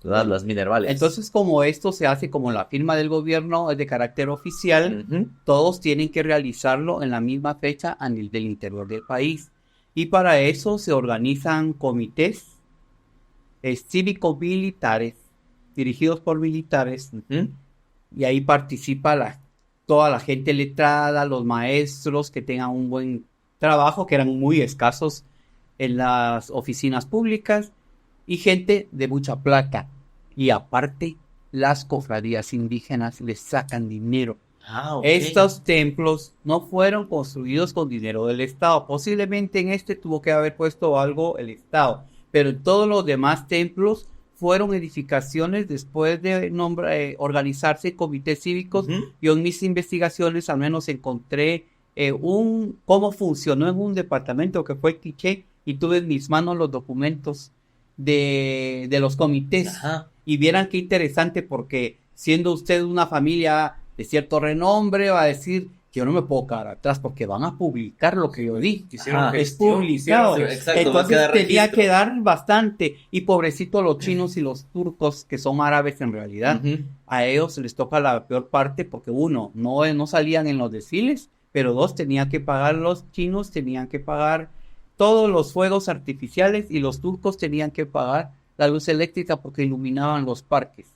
B: ¿verdad? Las Minervales.
A: Entonces, como esto se hace como la firma del gobierno es de carácter oficial,
B: Ujú.
A: todos tienen que realizarlo en la misma fecha a nivel del interior del país. Y para eso se organizan comités cívico-militares, dirigidos por militares,
B: Ujú.
A: y ahí participa toda la gente letrada, los maestros que tengan un buen trabajo, que eran muy escasos en las oficinas públicas, y gente de mucha plata. Y aparte, las cofradías indígenas les sacan dinero.
B: Ah, ok.
A: Estos templos no fueron construidos con dinero del Estado. Posiblemente en este tuvo que haber puesto algo el Estado, pero en todos los demás templos fueron edificaciones después de organizarse comités cívicos.
B: Ujú.
A: Yo en mis investigaciones al menos encontré cómo funcionó en un departamento que fue Quiché, y tuve en mis manos los documentos de los comités.
B: Ajá.
A: Y vieran qué interesante, porque siendo usted una familia de cierto renombre, va a decir que yo no me puedo quedar atrás porque van a publicar lo que yo di.
B: Ajá.
A: Es publicado.
B: Sí, exacto, va a
A: Entonces
B: quedar
A: tenía
B: registro.
A: que dar bastante. Y pobrecito los chinos y los turcos, que son árabes en realidad,
B: Ujú.
A: a ellos les toca la peor parte, porque uno, no salían en los desfiles, pero dos, tenían que pagar los chinos, tenían que pagar todos los fuegos artificiales, y los turcos tenían que pagar la luz eléctrica porque iluminaban los parques.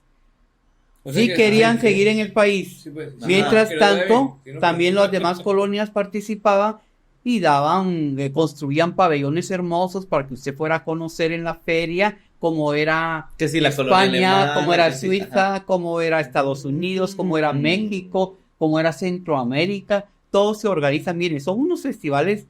C: O sea
A: Sí
C: que-
A: querían
C: sí,
A: seguir
C: sí.
A: en el país.
C: Sí, pues.
A: Mientras
C: Que lo
A: tanto,
C: deben, que no-
A: también las demás colonias participaban y construían pabellones hermosos para que usted fuera a conocer en la feria cómo era
B: Que sí, la colonia
A: España,
B: alemana,
A: cómo era
B: que sí,
A: Suiza, cómo era Estados Unidos, cómo era
B: Mm.
A: México, cómo era Centroamérica. Todo se organiza. Miren, son unos festivales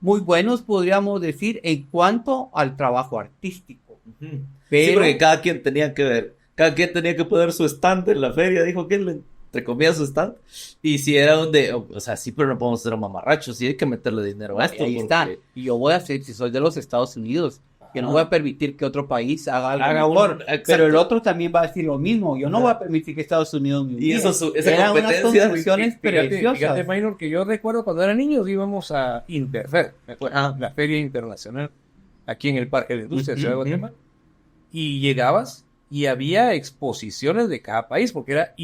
A: muy buenos, podríamos decir, en cuanto al trabajo artístico.
B: Ujú. Sí,
A: Pero
B: porque cada quien tenía que poner su stand en la feria, dijo que él, entre comillas, su stand. Y si era o sea, sí, pero no podemos ser mamarrachos, sí hay que meterle dinero a esto.
A: ahí
B: porque-
A: está. Y yo voy a hacer, si soy de los Estados Unidos, que no
B: Ajá.
A: voy a permitir que otro país haga algo
B: Haga
A: mejor.
B: exacto.
A: Pero el otro también va a decir lo mismo. Yo no
B: Ajá.
A: voy a permitir que Estados Unidos me
B: Y eso,
A: humille.
B: esa
A: Eran unas
B: competencia.
A: construcciones
C: Fíjate,
A: preciosas.
C: Minor, que yo recuerdo cuando era niño íbamos a Interfer, me acuerdo,
B: Ah.
C: la feria internacional, aquí en el Parque de Industria de Ciudad de
B: Ujú,
C: Guatemala. Y llegabas y había exposiciones de cada país, porque era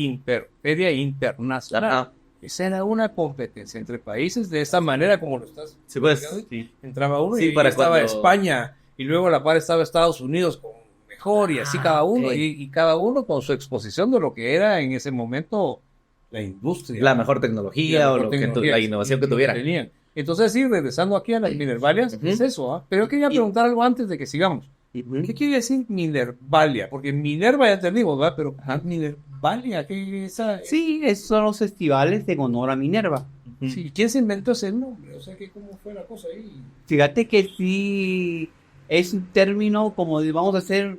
C: feria internacional.
B: Ajá.
C: Esa era una competencia entre países de esa manera como lo estás.
B: Sí, pues.
C: explicando.
A: Sí.
C: Entraba uno
B: Sí,
C: y
B: para
C: estaba
B: cuando-
C: España, y luego a la par estaba Estados Unidos con mejor, y así cada uno,
B: ok.
C: y cada uno con su exposición de lo que era en ese momento la industria.
B: La mejor tecnología o la innovación que tuvieran.
C: tenían. Entonces, sí, regresando aquí a las Minervalias,
B: Ujú.
C: es eso, ¿ah? Pero yo quería preguntar algo antes de que sigamos. ¿Qué quiere decir Minervalia? Porque Minerva ya te digo, ¿verdad? Pero Minervalia, ¿qué es esa?
A: Sí, esos son los festivales en honor a Minerva.
C: Sí, ¿quién se inventó ese nombre? O sea, ¿cómo fue la cosa ahí?
A: Fíjate que sí es un término como de vamos a hacer,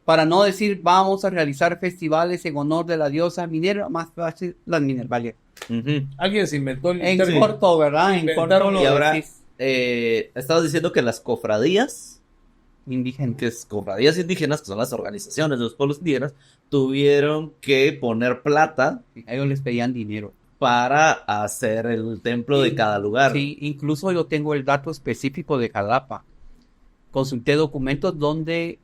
A: para no decir vamos a realizar festivales en honor de la diosa Minerva, más fácil las Minervalias.
B: Ujú.
C: Alguien se inventó el
A: En
C: término.
A: corto, ¿verdad? En
C: Inventaron
A: corto lo
B: Y ahora,
A: decís.
B: estabas diciendo que las cofradías,
A: Indígena.
B: que es cofradías indígenas, que son las organizaciones de los pueblos indígenas, tuvieron que poner plata
A: A ellos les pedían dinero.
B: para hacer el templo de cada lugar.
A: Sí, incluso yo tengo el dato específico de Jalapa. Consulté documentos donde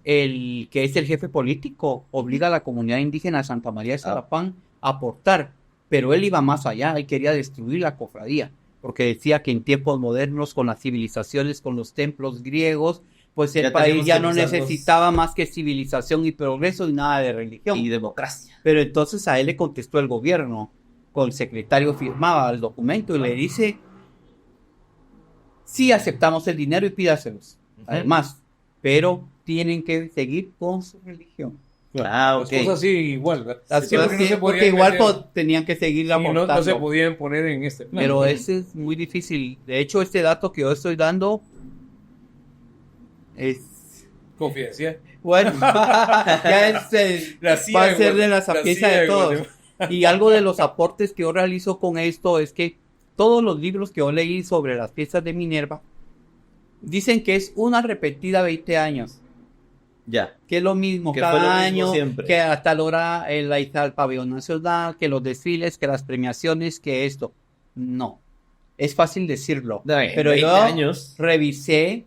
A: el que es el jefe político obliga a la comunidad indígena de Santa María de Salapán a aportar, pero él iba más allá, él quería destruir la cofradía, porque decía que en tiempos modernos, con las civilizaciones, con los templos griegos, pues el
B: Ya
A: país
B: tenemos
A: ya
B: que
A: no
B: usarlos.
A: necesitaba más que civilización y progreso y nada de religión.
B: Y democracia.
A: Pero entonces a él le contestó el gobierno, con el secretario firmaba el documento y le dice, sí aceptamos el dinero y pídaselos.
B: Ujú.
A: Además, pero tienen que seguir con su religión.
B: Ah,
C: Las
B: ok.
C: cosas así igual, ¿verdad?
A: Las
C: Sí,
A: cosas
C: porque no
A: sí,
C: se
A: porque
C: podían
A: igual
C: meter-
A: tenían que seguirla
C: sí, no se
A: aportando.
C: podían poner en este plan.
A: Pero ese es muy difícil. De hecho, este dato que yo estoy dando es...
C: Confidencial.
A: Bueno, ya es,
C: La CIA
A: va a
C: de
A: ser de la
C: Guatemala.
A: sapienza
C: CIA
A: de
C: de
A: todos.
C: Guatemala.
A: Y algo de los aportes que yo realizo con esto es que todos los libros que yo leí sobre las fiestas de Minerva dicen que es una repetida 20 años.
B: Ya.
A: Que es lo mismo
B: Que fue
A: cada
B: lo mismo
A: año,
B: siempre.
A: que a tal hora ahí está el pabellón nacional, que los desfiles, que las premiaciones, que esto. No, es fácil decirlo.
B: No, en
A: Pero
B: 20
A: yo
B: años.
A: revisé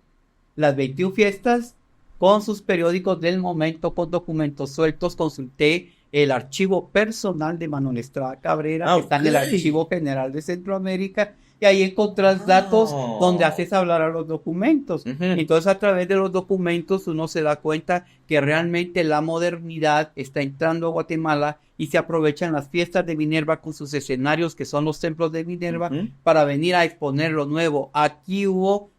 A: las 21 fiestas con sus periódicos del momento, con documentos sueltos, consulté el archivo personal de Manuel Estrada Cabrera,
B: Ah,
A: que está en el
B: ok.
A: Archivo General de Centroamérica, y ahí encontrás datos donde haces hablar a los documentos.
B: Ujú.
A: Entonces, a través de los documentos uno se da cuenta que realmente la modernidad está entrando a Guatemala y se aprovechan las fiestas de Minerva con sus escenarios, que son los templos de Minerva,
B: Ujú.
A: para venir a exponer lo nuevo.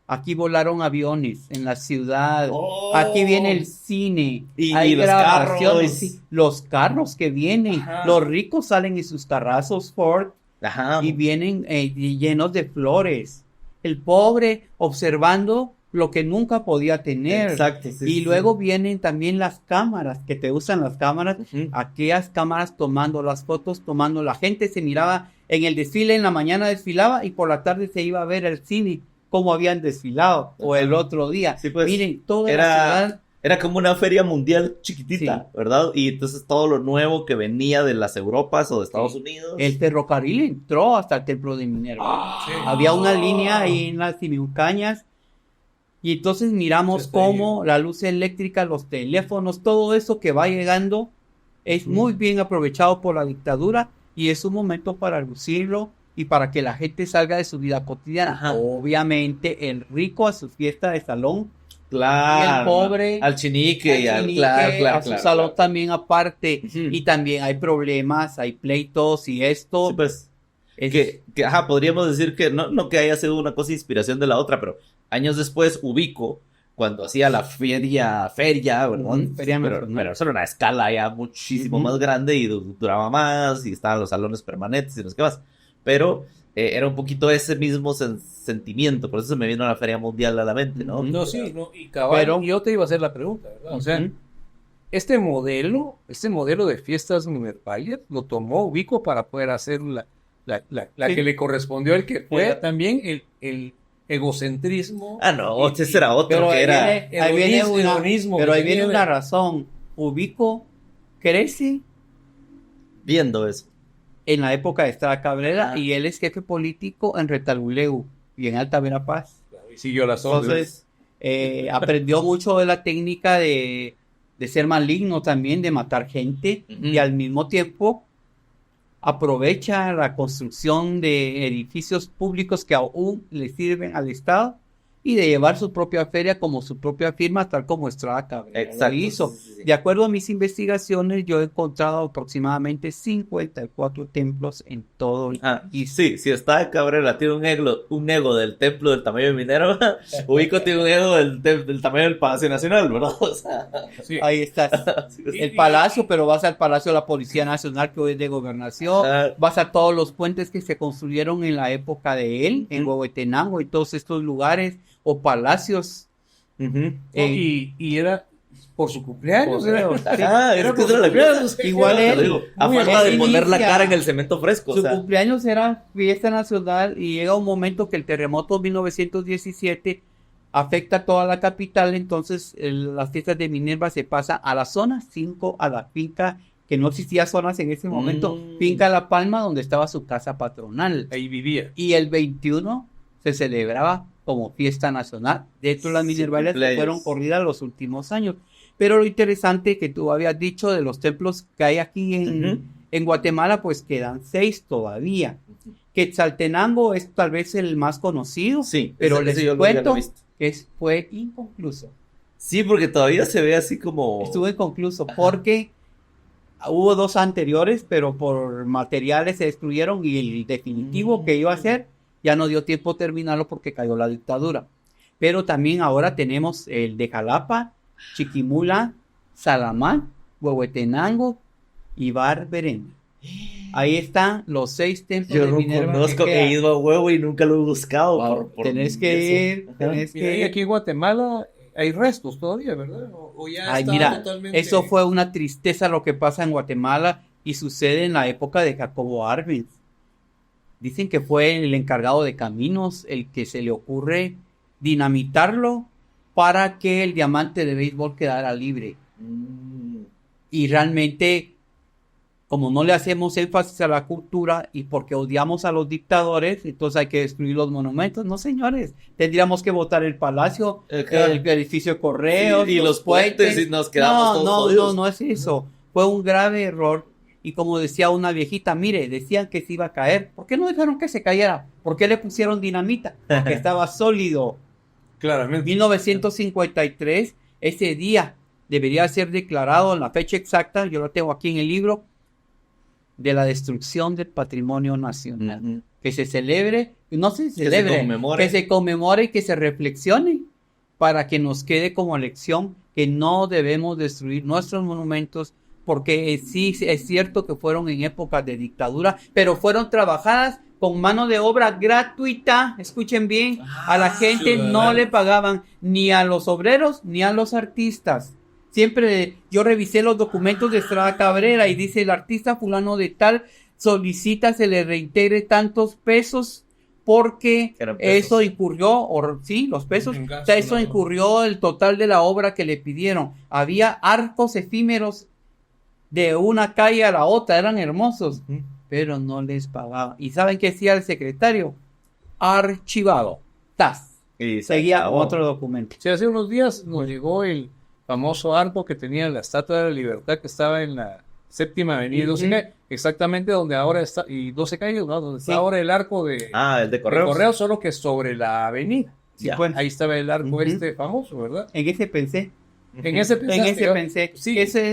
A: Aquí volaron aviones en la ciudad.
B: Oh.
A: Aquí viene el cine.
B: Y
A: Hay
B: los
A: grabaciones,
B: carros.
A: sí, los carros que vienen.
C: Ajá.
A: Los ricos salen en sus carrazos Ford
B: Ajá.
A: y vienen llenos de flores. El pobre observando lo que nunca podía tener.
B: Exacto. sí,
A: Y
B: sí,
A: luego
B: sí.
A: vienen también las cámaras, que te usan las cámaras,
B: Ujú.
A: aquellas cámaras tomando las fotos, tomando, la gente se miraba en el desfile, en la mañana desfilaba y por la tarde se iba a ver el cine, cómo habían desfilado, o
B: Ajá.
A: el otro día.
B: Sí, pues,
A: Miren, toda
B: era-
A: la ciudad,
B: Era como una feria mundial chiquitita, ¿verdad? Y entonces todo lo nuevo que venía de las Europas o de Estados
A: Sí.
B: Unidos.
A: el ferrocarril entró hasta el templo de Minerva.
C: Sí.
A: Había una línea ahí en las Simiucañas. Y entonces miramos
C: Está
A: cómo la luz eléctrica, los teléfonos, todo eso que va llegando es muy bien aprovechado por la dictadura y es un momento para lucirlo y para que la gente salga de su vida cotidiana.
B: Ajá.
A: Obviamente el rico a su fiesta de salón
B: Claro.
A: y el pobre
B: Al chinique y
A: al
B: al.
A: chinique,
B: Claro,
A: a su salón también aparte.
B: Ujú.
A: Y también hay problemas, hay pleitos y esto
B: Sí, pues.
A: es-
B: Ajá, podríamos decir que no que haya sido una cosa de inspiración de la otra, pero años después Ubico, cuando hacía la feria, ¿verdad?
A: Ujú, feria
B: pero
A: nacional.
B: eso era una escala ya muchísimo
A: Ujú.
B: más grande y duraba más y estaban los salones permanentes y no sé qué más. Pero era un poquito ese mismo sentimiento, por eso se me vino la Feria Mundial a la mente, ¿no?
A: Ujú.
C: No, sí, no, y cabal,
A: Pero-
C: yo te iba a hacer la pregunta, ¿verdad? O sea,
A: Ujú.
C: este modelo de fiestas Minervalia lo tomó Ubico para poder hacer la
A: Sí.
C: que le correspondió al que fue
B: Era-
C: también el egocentrismo.
B: Ah, no,
C: y-
B: ese era otro
A: Pero
B: que
A: ahí
B: era
A: viene, ahí viene
C: hedonismo,
A: una,
C: hedonismo,
A: pero ahí
C: que
A: viene
C: viene
A: una
C: de-
A: razón. Ubico crece
B: viendo eso.
A: en la época de Estrada Cabrera
B: Ah.
A: y él es jefe político en Retaluleu y en Alta Verapaz.
C: y siguió las órdenes.
A: Entonces, aprendió mucho de la técnica de ser maligno también, de matar gente
B: Ujú.
A: y al mismo tiempo aprovecha la construcción de edificios públicos que aún le sirven al Estado y de llevar su propia feria como su propia firma, tal como Estrada Cabrera lo
B: Exacto.
A: hizo.
B: sí, sí, sí.
A: De acuerdo a mis investigaciones, yo he encontrado aproximadamente 54 templos en todo el
B: Ah,
A: país.
B: sí, si está Cabrera tiene un ego del templo del tamaño de Minerva, Ubico tiene un ego del tamaño del Palacio Nacional, ¿verdad? O sea,
C: Sí.
A: Ahí está
B: sí, pues,
A: el palacio, pero vas al Palacio de la Policía Nacional, que hoy es de Gobernación,
B: Ah.
A: vas a todos los puentes que se construyeron en la época de él, en
B: Ujú.
A: Huehuetenango y todos estos lugares, o palacios.
B: ujú.
C: No, y era por su cumpleaños.
A: Por-
C: Era,
B: Ajá,
C: era
B: es que
C: por
B: eso era
C: su
B: la cosa.
C: cumpleaños.
A: Igual
B: Te
A: él,
B: lo digo, a
A: muy
B: falta de
A: él
B: poner la
A: inicia-
B: cara en el cemento fresco, o
A: Su
B: sea.
A: cumpleaños era fiesta nacional y llega un momento que el terremoto 1917 afecta a toda la capital, entonces las fiestas de Minerva se pasa a la zona 5, a la finca, que no existía zonas en ese momento, finca La Palma, donde estaba su casa patronal.
C: Ahí vivía.
A: Y el 21 se celebraba como fiesta nacional. De hecho, las
B: Sí,
A: Minervalias
B: cumpleaños.
A: fueron corridas los últimos años. Pero lo interesante que tú habías dicho de los templos que hay aquí
B: Ujú.
A: en Guatemala, pues quedan 6 todavía. Quetzaltenango es tal vez el más conocido,
B: Sí,
A: pero
B: ese
A: les
B: yo lo- ya lo he
A: cuento
B: visto.
A: que fue inconcluso.
B: Sí, porque todavía se ve así como.
A: Estuvo inconcluso porque hubo 2 anteriores, pero por materiales se destruyeron y el definitivo que iba a ser ya no dio tiempo de terminarlo porque cayó la dictadura. pero también ahora tenemos el de Jalapa, Chiquimula, Salamán, Huehuetenango y Barberena. Ahí están los 6 templos
B: Yo
A: de
B: no
A: Minerva.
B: conozco,
A: que
B: he
A: quedan.
B: ido a Huevo y nunca lo he buscado.
A: Wow, tenés que ir, tenés
C: Mira, y
A: que ir.
C: aquí en Guatemala hay restos todavía, ¿verdad? O ya
A: Ay,
C: está
A: mira,
C: totalmente...
A: eso fue una tristeza lo que pasa en Guatemala y sucede en la época de Jacobo Arbenz. Dicen que fue el encargado de caminos el que se le ocurre dinamitarlo para que el diamante de béisbol quedara libre. Y realmente, como no le hacemos énfasis a la cultura y porque odiamos a los dictadores, entonces hay que destruir los monumentos. No, señores, tendríamos que botar el palacio, el edificio de correos,
B: Sí, y los puentes, y nos quedamos todos jodidos.
A: no es eso. Fue un grave error. Y como decía una viejita, mire, decían que se iba a caer. ¿Por qué no dejaron que se cayera? ¿Por qué le pusieron dinamita? Porque estaba sólido.
C: Claramente.
A: 1953, ese día debería ser declarado en la fecha exacta, yo lo tengo aquí en el libro, de la destrucción del patrimonio nacional.
B: Ujú.
A: Que se celebre, no se
B: se
A: celebre,
B: conmemore.
A: que se conmemore y que se reflexione para que nos quede como lección que no debemos destruir nuestros monumentos, porque sí es cierto que fueron en épocas de dictadura, pero fueron trabajadas con mano de obra gratuita. Escuchen bien, a la gente no le pagaban ni a los obreros ni a los artistas. Siempre yo revisé los documentos de Estrada Cabrera y dice: el artista fulano de tal solicita se le reintegre tantos pesos porque
B: Eran pesos.
A: eso incurrió, sí, los pesos,
C: Un gasto,
A: o sea, eso
C: ¿no?
A: incurrió el total de la obra que le pidieron. Había arcos efímeros de una calle a la otra, eran hermosos, pero no les pagaban. ¿Y saben qué decía el secretario? Archivado. ¡Tas!
B: Y
A: Seguía
B: acabó.
A: otro documento.
C: Sí, hace unos días nos llegó el famoso arco que tenía la Estatua de la Libertad que estaba en la Séptima Avenida y 12 Calles, exactamente donde ahora está, y 12 Calles, ¿no? Donde está
A: Sí.
C: ahora el arco de
B: El de correos.
C: Correos, solo que sobre la avenida.
A: Sí,
B: Ya.
A: pues,
C: Ahí estaba el arco
A: Ujú.
C: famoso, ¿verdad?
A: en ese pensé.
C: En ese
A: Pensé.
C: Sí.
A: Esas son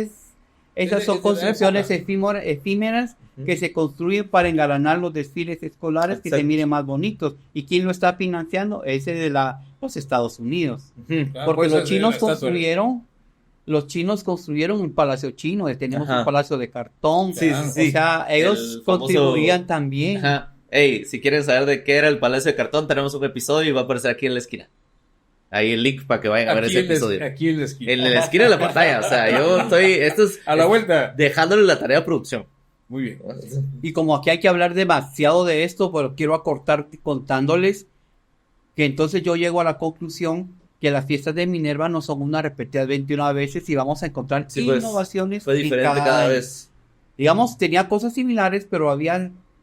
C: Es de la
A: construcciones
C: época.
A: efímeras
B: Ujú.
A: que se construyen para engalanar los desfiles escolares, que se
B: Exacto.
A: miren más bonitos. ¿Y quién lo está financiando? Ese de los Estados Unidos.
B: Ujú.
C: Claro,
A: Porque
C: por eso
A: los
C: es de la
A: chinos
C: estatua.
A: construyeron un palacio chino, teníamos
B: Ajá.
A: un palacio de cartón.
B: Sí, sí, sí.
A: O sea, ellos
B: El famoso-
A: contribuían también.
B: Ajá. Ey, si quieren saber de qué era el Palacio de Cartón, tenemos un episodio y va a aparecer aquí en la esquina. Ahí el link para que vayan a ver ese episodio.
C: Aquí en la esquina.
B: En la esquina de la pantalla, o sea, esto es
C: A la vuelta.
B: dejándole la tarea de producción.
C: Muy bien.
A: Y como aquí hay que hablar demasiado de esto, pero quiero acortar contándoles que entonces yo llego a la conclusión que las fiestas de Minerva no son una repetidas 21 veces y vamos a encontrar
B: Sí, pues,
A: innovaciones.
B: Fue
A: en
B: diferente cada
A: año.
B: vez.
A: Digamos, tenía cosas similares, pero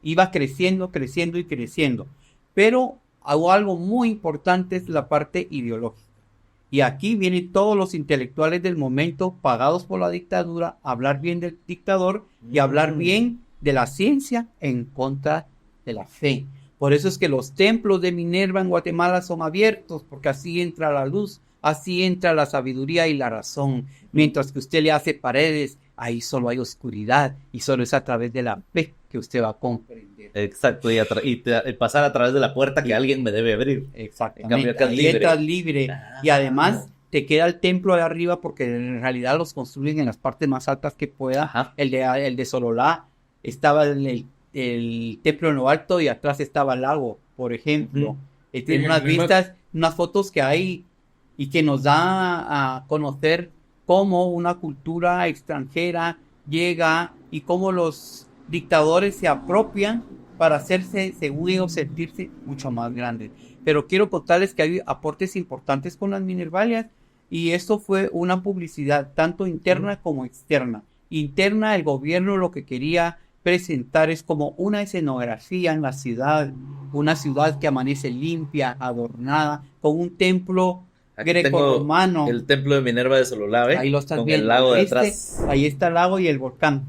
A: iba creciendo y creciendo. Pero hago algo muy importante, es la parte ideológica. Y aquí vienen todos los intelectuales del momento pagados por la dictadura a hablar bien del dictador y hablar bien de la ciencia en contra de la fe. Por eso es que los templos de Minerva en Guatemala son abiertos, porque así entra la luz, así entra la sabiduría y la razón. Mientras que usted le hace paredes, ahí solo hay oscuridad y solo es a través de la fe que usted va a comprender.
B: Exacto, y pasar a través de la puerta que alguien me debe abrir. En
A: Exactamente,
B: cambio, acá es
A: ahí
B: libre.
A: estás libre. Y además te queda el templo de arriba porque en realidad los construyen en las partes más altas que pueda.
B: Ajá.
A: El de Sololá estaba en el templo en lo alto y atrás estaba el lago, por ejemplo.
B: Ujú.
A: Tiene unas vistas, unas fotos que hay y que nos da a conocer cómo una cultura extranjera llega y cómo los dictadores se apropian para hacerse, según ellos, sentirse mucho más grandes. Pero quiero contarles que hay aportes importantes con las Minervalias y esto fue una publicidad tanto interna como externa. Interna, el gobierno lo que quería presentar es como una escenografía en la ciudad, una ciudad que amanece limpia, adornada, con un templo
B: Aquí
A: greco-romano.
B: tengo el templo de Minerva de Sololave.
A: Ahí lo estás
B: con
A: viendo.
B: el lago de atrás.
A: Ahí está el lago y el volcán.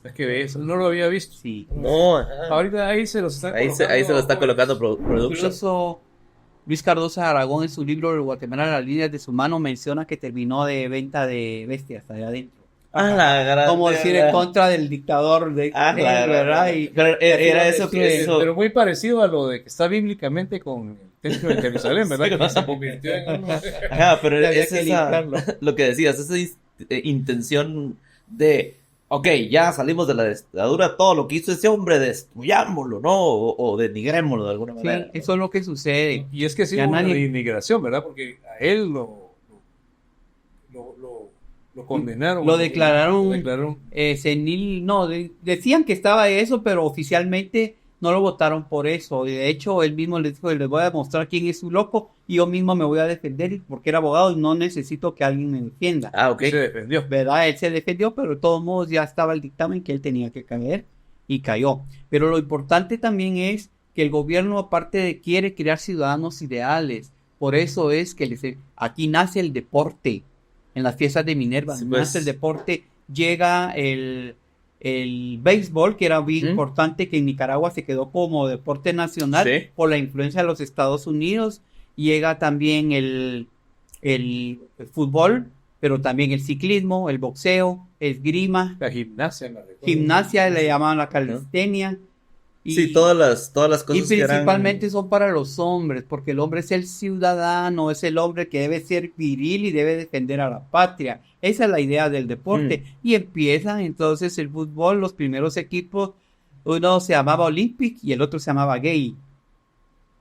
C: Es que ves, no lo había visto.
A: Sí.
B: No, ajá.
C: Ahorita ahí se los está
B: Ahí se lo está colocando Production.
A: Incluso Luis Cardoso de Aragón en su libro de Guatemala, las líneas de su mano, menciona que terminó de venta de bestias allá adentro.
B: La gran-
A: Como decir en contra del dictador de
B: La gran-
A: ¿verdad? Y
B: Pero era eso que eso.
C: Pero muy parecido a lo de que está bíblicamente con el templo de Jerusalén, ¿verdad?
B: Sí,
C: Que se convirtió en
B: Ajá, pero
A: Había
B: es
A: que
B: esa,
A: limpiarlo.
B: lo que decías, esa intención de, ok, ya salimos de la dictadura, todo lo que hizo ese hombre, destruyámoslo, ¿no? O denigrémoslo de alguna
A: sí,
B: manera.
A: eso es lo que sucede.
C: Y es que sí
A: Ya
C: hubo una
A: nadie-
C: inmigración, ¿verdad? Porque a él lo condenaron.
A: Lo declararon,
C: Lo declararon.
A: senil, no, decían que estaba eso, pero oficialmente no lo votaron por eso. Y de hecho, él mismo les dijo, les voy a demostrar quién es su loco y yo mismo me voy a defender porque era abogado y no necesito que alguien me defienda.
B: Ok.
C: Se defendió.
A: ¿Verdad? Él se defendió, pero de todos modos ya estaba el dictamen que él tenía que caer y cayó. Pero lo importante también es que el gobierno, aparte de quiere crear ciudadanos ideales, por eso es que aquí nace el deporte. En las fiestas de Minerva
B: Sí, pues.
A: nace el deporte, llega el béisbol, que era bien importante, que en Nicaragua se quedó como deporte nacional
B: Sí.
A: por la influencia de los Estados Unidos. Llega también el fútbol, pero también el ciclismo, el boxeo, esgrima,
C: La gimnasia. me recuerdo.
A: gimnasia, le llamaban la calistenia.
B: Sí, todas las
A: Y
B: cosas que eran...
A: principalmente son para los hombres, porque el hombre es el ciudadano, es el hombre que debe ser viril y debe defender a la patria. Esa es la idea del deporte. Y empieza entonces el fútbol, los primeros equipos, uno se llamaba Olympic y el otro se llamaba Gay.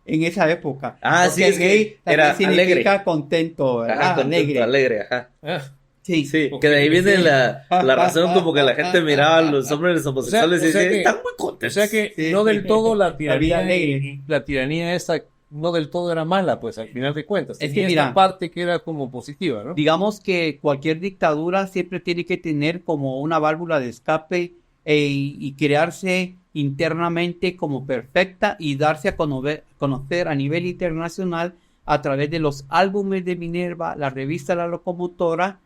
A: En esa época.
B: Ah,
A: Porque
B: sí, es que
A: gay también
B: era
A: significa
B: alegre.
A: contento, ¿verdad?
B: Ajá, contento, alegre, ajá.
C: Ah,
A: Sí.
B: Sí, que de ahí viene la razón como que la gente miraba a los hombres homosexuales
C: O sea
B: y decía,
C: que-
B: están muy
C: o
B: contentos.
C: sea que
A: Sí.
C: no del todo la
A: La vida
C: tiranía,
A: alegre.
C: la tiranía esta no del todo era mala, pues al final de cuentas.
A: Es que
C: Tenía
A: mira,
C: esta parte que era como positiva, ¿no?
A: Digamos que cualquier dictadura siempre tiene que tener como una válvula de escape y crearse internamente como perfecta y darse a conocer a nivel internacional a través de los álbumes de Minerva, la revista La Locomotora,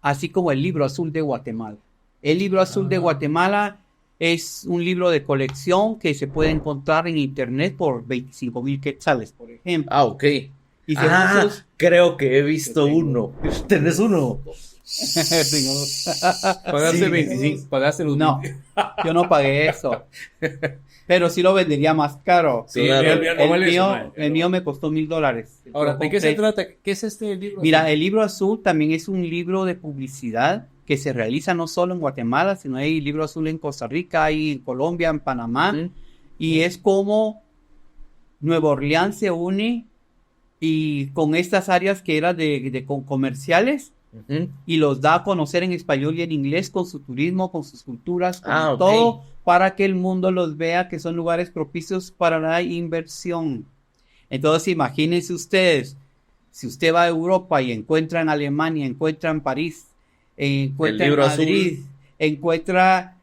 A: así como el Libro Azul de Guatemala. El Libro Azul de Guatemala es un libro de colección que se puede encontrar en internet por 25,000 quetzales, por ejemplo.
B: Ah, ok.
A: Y según sus-
B: creo que he visto
A: Yo tengo.
B: uno. ¿Tenés uno?
C: Pagaste
B: Sí.
C: 25, pagaste los
A: No, yo no pagué eso. Pero sí lo vendería más caro.
B: Sí, claro.
C: ya no vale eso, man.
A: El mío me costó $1,000.
C: Ahora,
A: Yo
C: ¿de qué se
A: compré-
C: trata? ¿Qué es este libro?
A: Mira, el libro azul también es un libro de publicidad que se realiza no solo en Guatemala, sino hay libro azul en Costa Rica, hay en Colombia, en Panamá, y es como Nueva Orleans se une y con estas áreas que eran de comerciales
B: Ujú.
A: y los da a conocer en español y en inglés con su turismo, con sus culturas, con
B: Ah, ok.
A: todo para que el mundo los vea que son lugares propicios para la inversión. Entonces imagínense ustedes, si usted va a Europa y encuentra en Alemania, encuentra en París, encuentra en
B: libro
A: Madrid, encuentra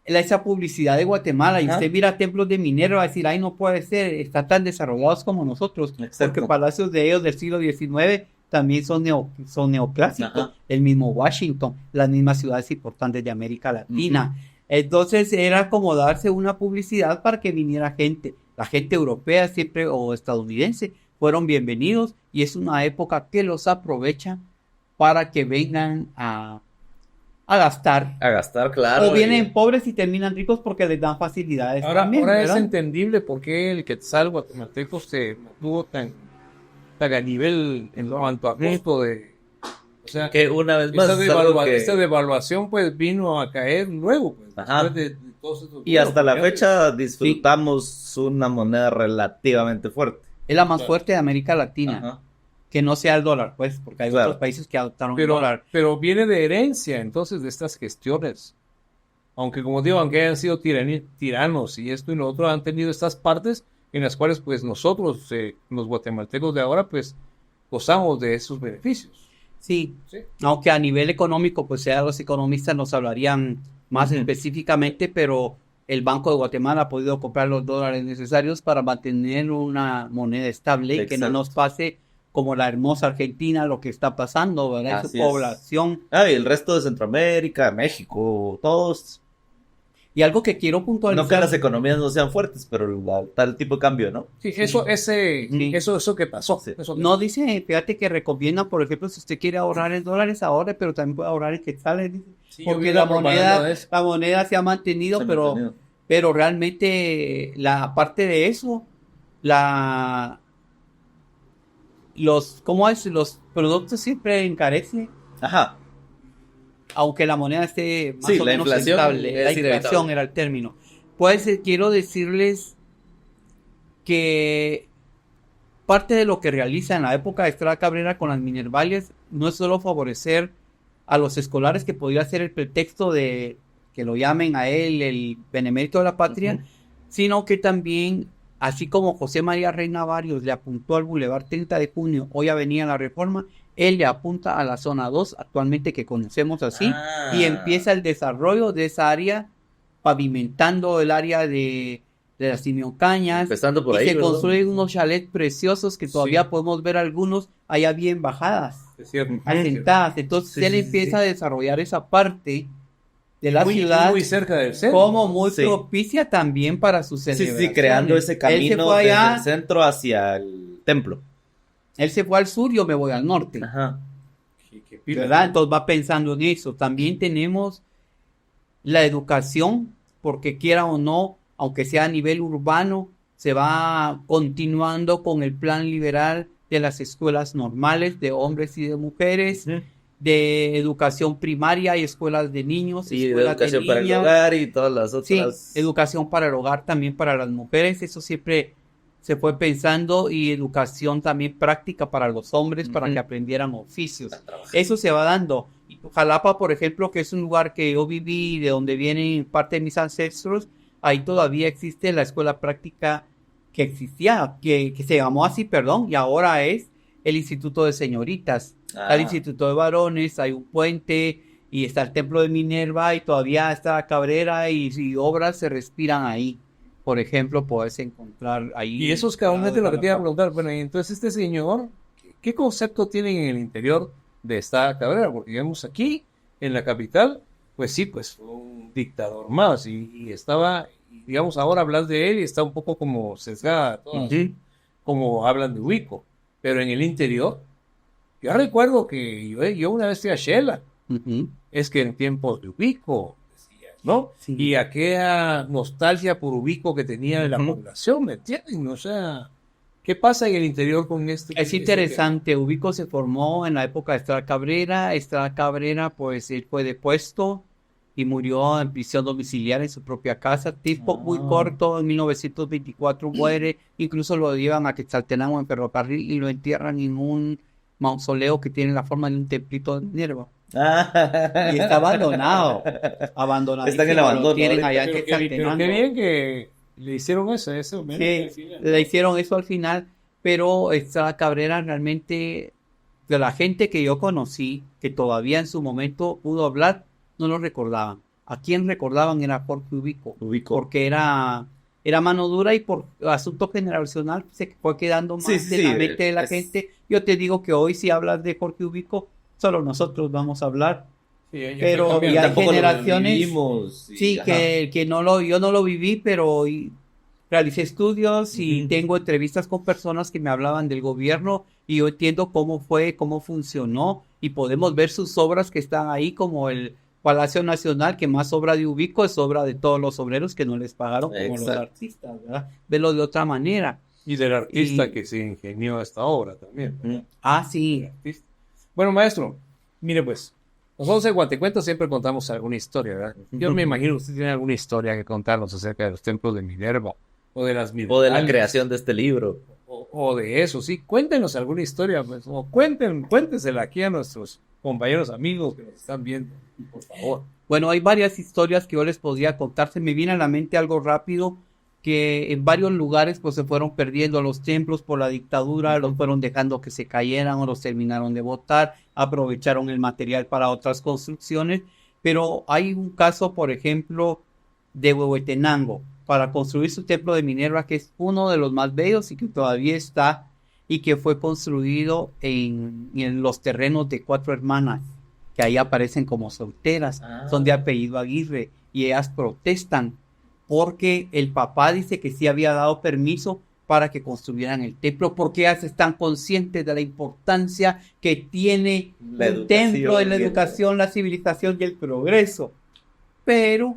A: esa publicidad de Guatemala y
B: Ajá.
A: usted mira templos de Minerva va a decir, ay, no puede ser, están tan desarrollados como nosotros,
B: Exacto.
A: porque palacios de ellos del siglo XIX también son neoclásicos,
B: Ajá.
A: el mismo Washington, las mismas ciudades importantes de América Latina. Entonces era como darse una publicidad para que viniera gente, la gente europea siempre o estadounidense fueron bienvenidos y es una época que los aprovecha para que vengan a gastar.
B: A gastar, claro.
A: O vienen pobres y terminan ricos porque les dan facilidades.
C: Ahora,
A: también,
C: ahora es
A: ¿verdad?
C: entendible por qué el quetzal guatemalteco se mantuvo tan a nivel en cuanto a costo de... O sea,
B: Que una vez más
C: esta,
B: es algo que-
C: esta devaluación pues vino a caer luego, pues,
B: Ajá.
C: después de todos estos
B: Y hasta la
C: gobiernos.
B: fecha disfrutamos una moneda relativamente fuerte.
A: Es la más fuerte de América Latina.
B: Ajá.
A: Que no sea el dólar, pues, porque hay
B: Claro.
A: otros países que adoptaron el
C: Pero,
A: dólar.
C: pero viene de herencia entonces de estas gestiones. Aunque como digo, aunque hayan sido tiranos y esto y lo otro, han tenido estas partes en las cuales pues nosotros, los guatemaltecos de ahora, pues gozamos de esos beneficios.
A: Sí,
C: Sí.
A: aunque a nivel económico, pues ya los economistas nos hablarían más
B: Ujú.
A: específicamente, pero el Banco de Guatemala ha podido comprar los dólares necesarios para mantener una moneda estable y que no
B: Exacto.
A: nos pase como la hermosa Argentina, lo que está pasando, ¿verdad? En
B: Así
A: su
B: es.
A: población.
B: Ah, y el resto de Centroamérica, México, todos.
A: Y algo que quiero puntualizar.
B: No que las economías no sean fuertes, pero tal tipo de cambio, ¿no?
C: Sí, eso que pasó.
B: Sí.
C: Eso que-
A: No dice, fíjate que recomienda, por ejemplo, si usted quiere ahorrar en dólares, ahorre, pero también puede ahorrar en quetzales, dice.
C: Sí, yo vi
A: Porque
C: la propaganda de eso.
A: la moneda se ha mantenido,
B: Se ha
A: pero,
B: mantenido.
A: pero realmente, aparte de eso, ¿cómo es? Los productos siempre encarecen,
B: Ajá.
A: aunque la moneda esté más
B: Sí,
A: o
B: la
A: menos
B: inflación
A: estable.
B: es
A: La inflación
B: inevitable.
A: era el término. Pues quiero decirles que parte de lo que realiza en la época de Estrada Cabrera con las Minervalias no es solo favorecer a los escolares, que podría ser el pretexto de que lo llamen a él el benemérito de la patria,
B: Ujú.
A: sino que también, así como José María Reina Barrios le apuntó al Boulevard 30 de Junio, hoy Avenida La Reforma, él le apunta a la zona 2, actualmente que conocemos así,
B: Ah.
A: y empieza el desarrollo de esa área, pavimentando el área de las Simeón Cañas,
B: Empezando por
A: y
B: ahí,
A: se
B: ¿verdad?
A: construyen unos chalets preciosos que todavía
C: Sí.
A: podemos ver algunos allá bien bajadas,
C: Es cierto.
A: asentadas. Entonces
B: Sí,
A: él
B: sí,
A: empieza
B: sí.
A: a desarrollar esa parte de la
C: Muy,
A: ciudad
C: muy cerca del centro.
A: como muy
B: Sí.
A: propicia también para sus
B: Sí,
A: celebraciones.
B: sí, creando ese
A: Él se
B: camino
A: fue
B: desde
A: allá,
B: el centro hacia el templo.
A: él se fue al sur, yo me voy al norte.
B: Ajá.
C: Qué pila.
A: ¿Verdad? Entonces va pensando en eso. También tenemos la educación, porque quiera o no, aunque sea a nivel urbano, se va continuando con el plan liberal de las escuelas normales de hombres y de mujeres, de educación primaria y escuelas de niños,
B: Y de
A: escuelas
B: educación para el
A: niñas.
B: hogar y todas las
A: Sí,
B: otras.
A: educación para el hogar también para las mujeres, eso siempre se fue pensando, y educación también práctica para los hombres, para
B: Ujú.
A: que aprendieran oficios. Eso se va dando. Y Jalapa, por ejemplo, que es un lugar que yo viví, de donde vienen parte de mis ancestros, ahí todavía existe la escuela práctica que existía, que se llamó así, perdón, y ahora es el Instituto de Señoritas. Está el Instituto de Varones, hay un puente, y está el Templo de Minerva, y todavía está Cabrera, y obras se respiran ahí. Por ejemplo, puedes encontrar ahí.
C: Y eso es cabalmente lo que te iba a preguntar. Bueno, y entonces este señor, ¿qué concepto tienen en el interior de esta Cabrera? Porque digamos aquí, en la capital, pues sí, pues fue un dictador más y estaba, digamos, ahora hablas de él y está un poco como sesgada, todas,
A: Ujú.
C: como hablan de Ubico. Pero en el interior, yo recuerdo que yo una vez fui a Shela,
A: Ujú.
C: es que en tiempos de Ubico, ¿no?
A: Sí.
C: Y aquella nostalgia por Ubico que tenía de la
B: Ujú.
C: población, ¿me entienden? O sea, ¿qué pasa en el interior con esto?
A: Es interesante, Ubico se formó en la época de Estrada Cabrera. Estrada Cabrera, pues él fue depuesto y murió en prisión domiciliaria en su propia casa. Tiempo muy corto, en 1924 muere, incluso lo llevan a Quetzaltenango en ferrocarril y lo entierran en un mausoleo que tiene la forma de un templito de Minerva. Y está abandonado, abandonadísimo.
B: Está en el abandono
A: Lo tienen
B: ahorita.
A: allá en
C: Pero qué
A: Quetzaltenango.
C: bien que le hicieron eso, mira,
A: Sí,
C: al final.
A: le hicieron eso al final, pero Estrada Cabrera realmente, de la gente que yo conocí, que todavía en su momento pudo hablar, no lo recordaban. A quien recordaban era Jorge Ubico, porque era mano dura, y por asunto generacional se fue quedando más
B: Sí, sí,
A: en la
B: sí,
A: mente de la
B: es-
A: gente. Yo te digo que hoy, si hablas de Jorge Ubico, solo nosotros vamos a hablar.
C: Sí, ya
A: Pero
C: fue cambiando.
A: y hay
B: Tampoco lo
A: generaciones.
B: vivimos y-
A: Sí,
B: ajá.
A: que yo no lo viví, pero realicé estudios y
B: Ujú.
A: tengo entrevistas con personas que me hablaban del gobierno, y yo entiendo cómo fue, cómo funcionó, y podemos ver sus obras que están ahí, como el Palacio Nacional, que más obra de Ubico es obra de todos los obreros que no les pagaron, como los
B: Exacto.
A: artistas, ¿verdad? Verlo de otra manera.
C: Y del artista
A: Y-
C: que se ingenió esta obra también.
B: Ujú.
A: Ah, sí.
C: Artista. Bueno, maestro, mire pues, nosotros en Guatecuento siempre contamos alguna historia, ¿verdad? Yo me imagino que usted tiene alguna historia que contarnos acerca de los templos de Minerva, o de las
B: O de la
C: Minervales,
B: creación de este libro.
C: o de eso, sí. Cuéntenos alguna historia, pues, o cuéntensela aquí a nuestros compañeros amigos que nos están viendo, por favor.
A: Bueno, hay varias historias que yo les podría contar. Se me viene a la mente algo rápido, que en varios lugares pues se fueron perdiendo los templos por la dictadura, los fueron dejando que se cayeran o los terminaron de botar, aprovecharon el material para otras construcciones. Pero hay un caso, por ejemplo, de Huehuetenango, para construir su templo de Minerva, que es uno de los más bellos y que todavía está, y que fue construido en los terrenos de 4 hermanas, que ahí aparecen como solteras,
B: Ah.
A: son de apellido Aguirre, y ellas protestan porque el papá dice que sí había dado permiso para que construyeran el templo, porque ellas están conscientes de la importancia que tiene el templo de la educación, la civilización y el progreso. Pero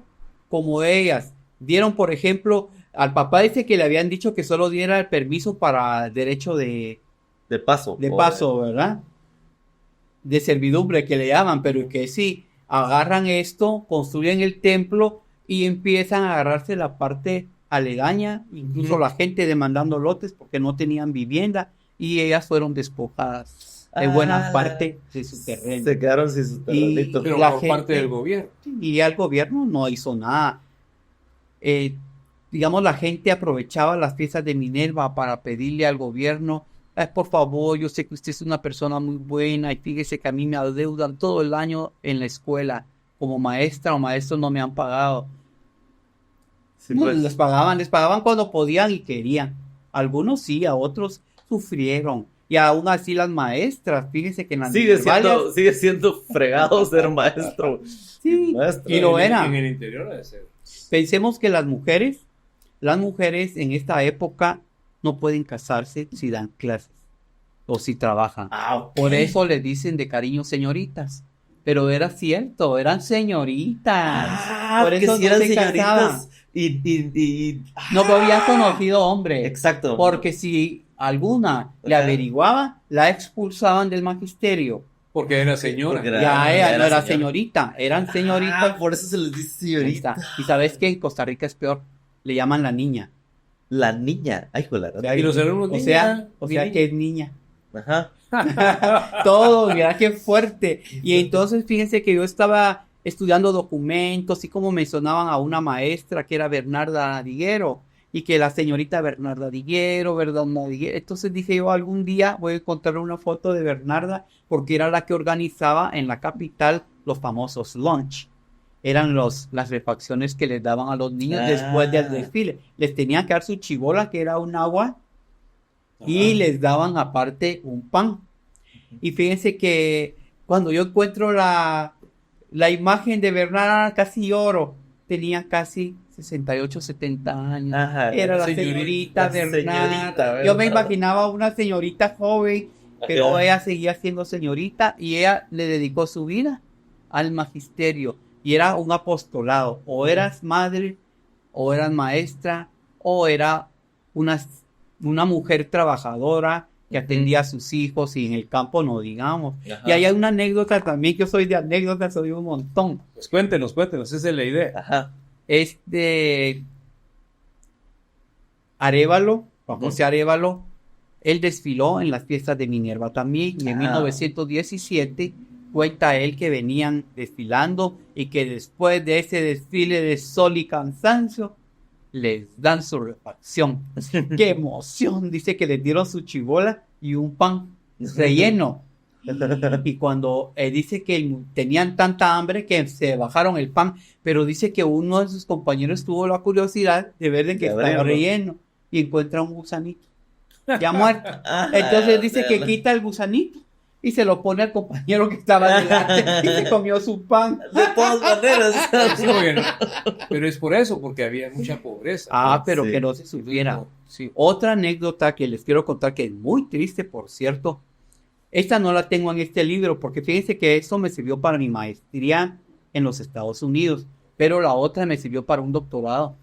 A: como ellas dieron, por ejemplo, al papá dice que le habían dicho que solo diera el permiso para derecho de
B: paso,
A: ¿verdad? De servidumbre que le llaman, pero que sí, agarran esto, construyen el templo y empiezan a agarrarse la parte aledaña, incluso la gente demandando lotes porque no tenían vivienda y ellas fueron despojadas de buena parte de su terreno.
B: Se quedaron sin su terrenito.
C: Pero por parte del gobierno.
A: Y el gobierno no hizo nada. Digamos, la gente aprovechaba las fiestas de Minerva para pedirle al gobierno, por favor, yo sé que usted es una persona muy buena y fíjese que a mí me adeudan todo el año en la escuela. Como maestra o maestro no me han pagado.
B: Sí,
A: No,
B: pues.
A: les pagaban cuando podían y querían. Algunos sí, a otros sufrieron. Y aún así las maestras, fíjense que en las
B: sigue siendo fregado ser maestro.
A: Sí,
B: Maestro.
A: y lo era.
C: En el interior debe ser.
A: Pensemos que las mujeres en esta época no pueden casarse si dan clases o si trabajan.
B: Ok.
A: Por eso les dicen de cariño señoritas. Pero era cierto, eran señoritas. Por eso
B: si
A: no
B: eran
A: se casaban.
B: señoritas y
A: No había conocido hombre.
B: exacto.
A: Porque si alguna le
B: Ajá.
A: averiguaba, la expulsaban del magisterio.
C: Porque era señora.
B: Porque
A: Ya ella no era
B: señora.
A: señorita, eran señoritas.
B: Por eso se les dice
A: Ahí
B: señorita.
A: está. Y sabes que en Costa Rica es peor, le llaman la niña.
B: La niña. Ay, joder.
C: Y los alumnos,
A: O
C: niña,
A: sea que es niña.
B: Ajá.
A: Todo, mira qué fuerte. Y entonces fíjense que yo estaba estudiando documentos y como mencionaban a una maestra que era Bernarda Diguero y que la señorita Bernarda Diguero, entonces dije yo algún día voy a encontrar una foto de Bernarda porque era la que organizaba en la capital los famosos lunch. Eran las refacciones que les daban a los niños después del desfile. Les tenían que dar su chibola, que era un agua, y les daban aparte un pan. Y fíjense que cuando yo encuentro la imagen de Bernarda, casi lloro. Tenía casi 68, 70 años.
B: Ajá,
A: Era la señorita Bernarda. Yo me imaginaba una señorita joven, pero ella seguía siendo señorita y ella le dedicó su vida al magisterio. Y era un apostolado. O eras madre, o eras maestra, o era una mujer trabajadora que atendía a sus hijos y en el campo no digamos.
B: Ajá.
A: Y ahí hay una anécdota también, que yo soy de anécdotas, soy un montón.
C: Pues cuéntenos, esa es la idea.
B: Ajá.
A: Es de Arévalo, Juan José Arévalo. Él desfiló en las fiestas de Minerva también y en 1917 cuenta él que venían desfilando y que después de ese desfile de sol y cansancio les dan su refacción. ¡Qué emoción! Dice que les dieron su chibola y un pan relleno. Y cuando dice que tenían tanta hambre que se bajaron el pan, pero dice que uno de sus compañeros tuvo la curiosidad de ver de que estaba relleno y encuentra un gusanito ya muerto. Entonces dice que quita el gusanito y se lo pone al compañero que estaba delante y se comió su pan.
B: De todas maneras.
C: Sí, pero es por eso, porque había mucha pobreza.
A: Pero
B: sí.
A: que no se sufriera. Sí. Otra anécdota que les quiero contar, que es muy triste, por cierto. Esta no la tengo en este libro, porque fíjense que esto me sirvió para mi maestría en los Estados Unidos, pero la otra me sirvió para un doctorado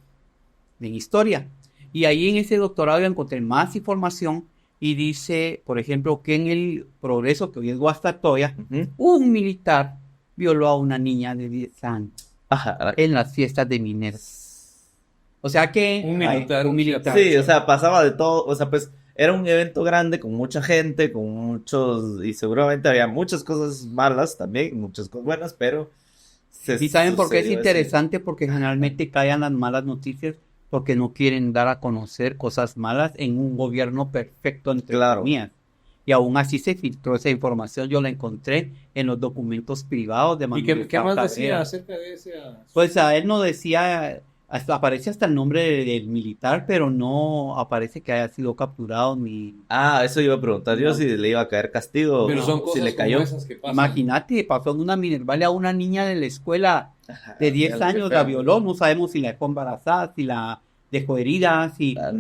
A: en historia. Y ahí en ese doctorado yo encontré más información y dice, por ejemplo, que en el Progreso, que hoy es Guastatoya, un militar violó a una niña de 10 años en las fiestas de Minerva. O sea que
C: Un militar.
B: Sí, o sea, pasaba de todo, o sea, pues era un evento grande con mucha gente, con muchos, y seguramente había muchas cosas malas también, muchas cosas buenas, pero...
A: ¿Y saben por qué es interesante? Porque generalmente caen las malas noticias porque no quieren dar a conocer cosas malas en un gobierno perfecto, entre comillas. Y aún así se filtró esa información, yo la encontré en los documentos privados de Manuel.
C: ¿Y qué más decía acerca de ese?
A: Pues a él no decía aparece hasta el nombre del militar, pero no aparece que haya sido capturado ni...
B: Ah, eso iba a preguntar yo
A: No.
B: si le iba a caer castigo
C: Pero son
B: o
C: cosas
B: si le cayó.
C: como esas que pasan.
A: Imagínate, pasó en una Minervalia a una niña de la escuela de 10
B: qué
A: años,
B: feo.
A: la violó, no sabemos si la dejó embarazada, si la dejó herida,
B: Ajá.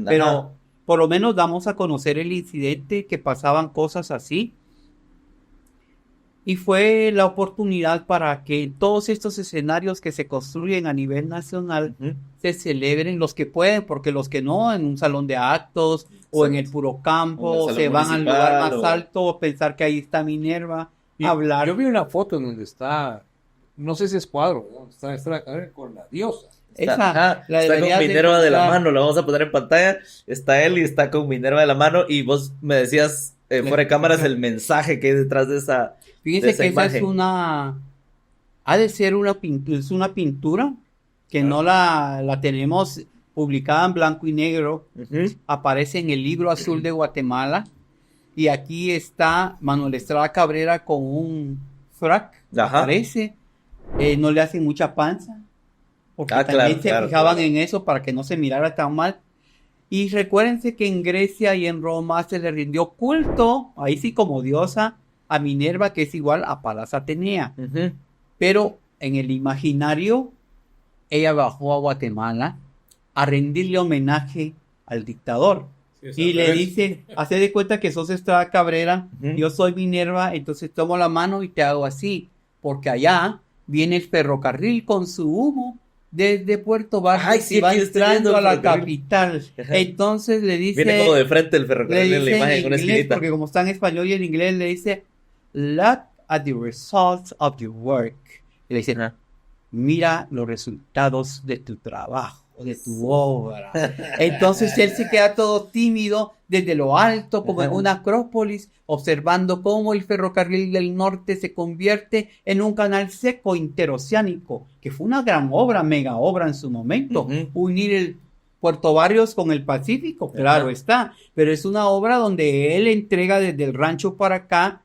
A: pero por lo menos damos a conocer el incidente, que pasaban cosas así. Y fue la oportunidad para que todos estos escenarios que se construyen a nivel nacional
B: Ujú.
A: se celebren, los que pueden, porque los que no, en un salón de actos o en el puro
B: En el
A: campo,
B: salón
A: se van al
B: municipal
A: lugar más
B: o-
A: alto, pensar que ahí está Minerva,
C: Y
A: hablar.
C: Yo vi una foto en donde está, no sé si es cuadro, ¿no? Está con la diosa.
A: Esa,
B: Ajá,
A: la
B: está
A: deberías
B: con Minerva de la
A: mostrar.
B: mano, lo vamos a poner en pantalla. Está él y está con Minerva de la mano. Y vos me decías fuera de cámaras el mensaje que hay detrás de esa
A: Fíjense
B: esa
A: que esa es
B: imagen.
A: ha de ser es una pintura que no la tenemos publicada en blanco y negro,
B: Ujú.
A: aparece en el libro azul de Guatemala, y aquí está Manuel Estrada Cabrera con un frac,
B: Ajá.
A: aparece, no le hacen mucha panza, porque
B: Ah,
A: también
B: claro,
A: se
B: claro,
A: fijaban
B: claro.
A: en eso para que no se mirara tan mal. Y recuérdense que en Grecia y en Roma se le rindió culto, ahí sí como diosa, a Minerva, que es igual a Palas Atenea.
B: Ujú.
A: Pero en el imaginario, ella bajó a Guatemala a rendirle homenaje al dictador. Y le dice, hace de cuenta que sos Estrada Cabrera,
B: Ujú.
A: yo soy Minerva, entonces tomo la mano y te hago así, porque allá viene el ferrocarril con su humo desde Puerto Barcos
B: Ay, sí,
A: y va
B: aquí estoy viendo
A: entrando a
B: el
A: la
B: ferrocarril.
A: capital.
B: Ajá.
A: Entonces le dice,
B: Viene como de frente el
A: le
B: ferrocarril en la
A: dice
B: imagen,
A: en
B: con una
A: inglés,
B: esquinita.
A: porque como está en español y en inglés, le dice, look at the results of your work. Y le dice,
B: Ajá.
A: mira los resultados de tu trabajo, de tu obra. Entonces él se queda todo tímido desde lo alto, como en una acrópolis, observando cómo el ferrocarril del norte se convierte en un canal seco interoceánico, que fue una gran obra, mega obra en su momento,
B: Ujú.
A: unir el Puerto Barrios con el Pacífico, claro
B: Ajá.
A: está, pero es una obra donde él entrega desde el rancho para acá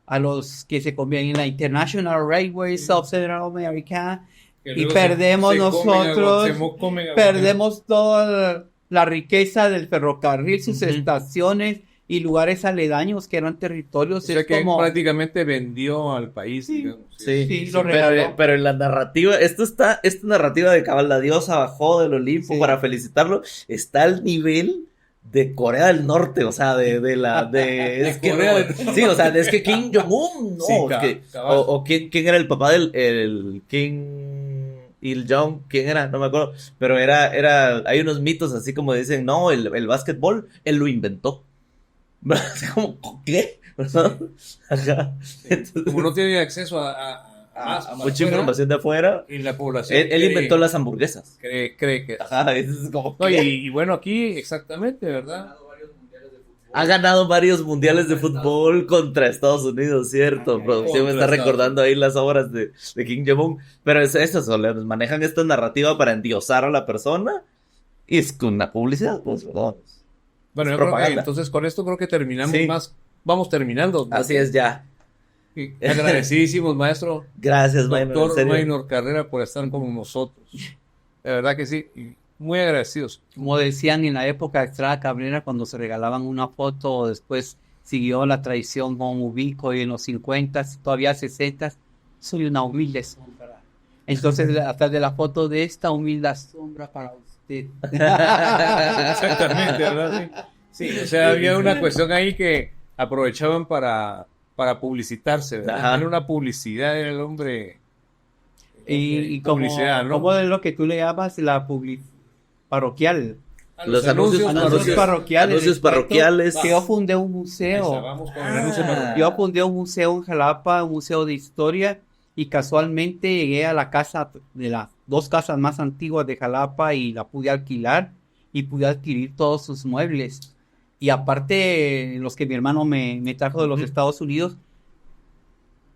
A: a los que se convierten en la International Railways of Central America, y perdemos nosotros, perdemos toda la riqueza del ferrocarril, sus
B: Ujú.
A: estaciones y lugares aledaños que eran territorios.
C: O sea
A: Es
C: que
A: como,
C: prácticamente vendió al país,
A: Sí.
C: digamos.
B: Sí,
A: lo regaló.
B: pero en la narrativa, esta narrativa de cabal, la diosa bajó del Olimpo
A: Sí.
B: para felicitarlo, está al nivel de Corea del Norte, o sea, es que
C: Corea
B: no,
C: del-
B: sí, o sea, es que Kim Jong-un, no,
C: Sí,
B: es que-
C: cabal.
B: o quién era el papá el Kim Il-jong, quién era, no me acuerdo, pero hay unos mitos así como dicen, no, el básquetbol, él lo inventó. Así como, ¿qué? Ajá. Entonces,
C: Como no tiene acceso
B: a mucha información de afuera.
C: en la población.
B: Él inventó las hamburguesas.
C: Cree que...
B: Ajá, es como
C: No,
B: que
C: y bueno, aquí exactamente, ¿verdad?
B: ha ganado varios mundiales de fútbol contra Estados Unidos, cierto. Producción me está
C: Contra
B: recordando ahí las obras de Kim Jong-un. Pero es eso, manejan esta narrativa para endiosar a la persona. Y es con una publicidad, pues, perdón.
C: Bueno,
B: Es
C: yo creo que
B: propaganda.
C: entonces con esto creo que terminamos
B: Sí.
C: vamos terminando.
B: Así es ya.
C: Y agradecidísimos, maestro.
B: Gracias, Maynor, en
C: Doctor
B: serio.
C: Maynor Carrera, por estar con nosotros. De verdad que sí, y muy agradecidos.
A: como decían en la época de Estrada Cabrera, cuando se regalaban una foto, después siguió la tradición con Ubico, y en los 50, todavía 60, soy una humilde sombra. Entonces, atrás de la foto de esta humilde sombra para usted.
C: Exactamente, ¿verdad? Sí. Sí, o sea, había una cuestión ahí que aprovechaban para publicitarse, ¿verdad?
B: Ajá.
C: Era una publicidad, era el hombre.
A: Y como,
C: Publicidad, ¿no?
A: como es lo que tú le llamas la parroquial.
B: Los anuncios
A: parroquiales.
B: anuncios parroquiales.
A: Que yo fundé un
C: Ahí está,
A: museo.
C: vamos con el anuncio
B: Ah.
C: parroquial.
A: Yo fundé un museo en Jalapa, un museo de historia, y casualmente llegué a la casa de las dos casas más antiguas de Jalapa y la pude alquilar y pude adquirir todos sus muebles. Y aparte, los que mi hermano me trajo de los
B: Ujú.
A: Estados Unidos,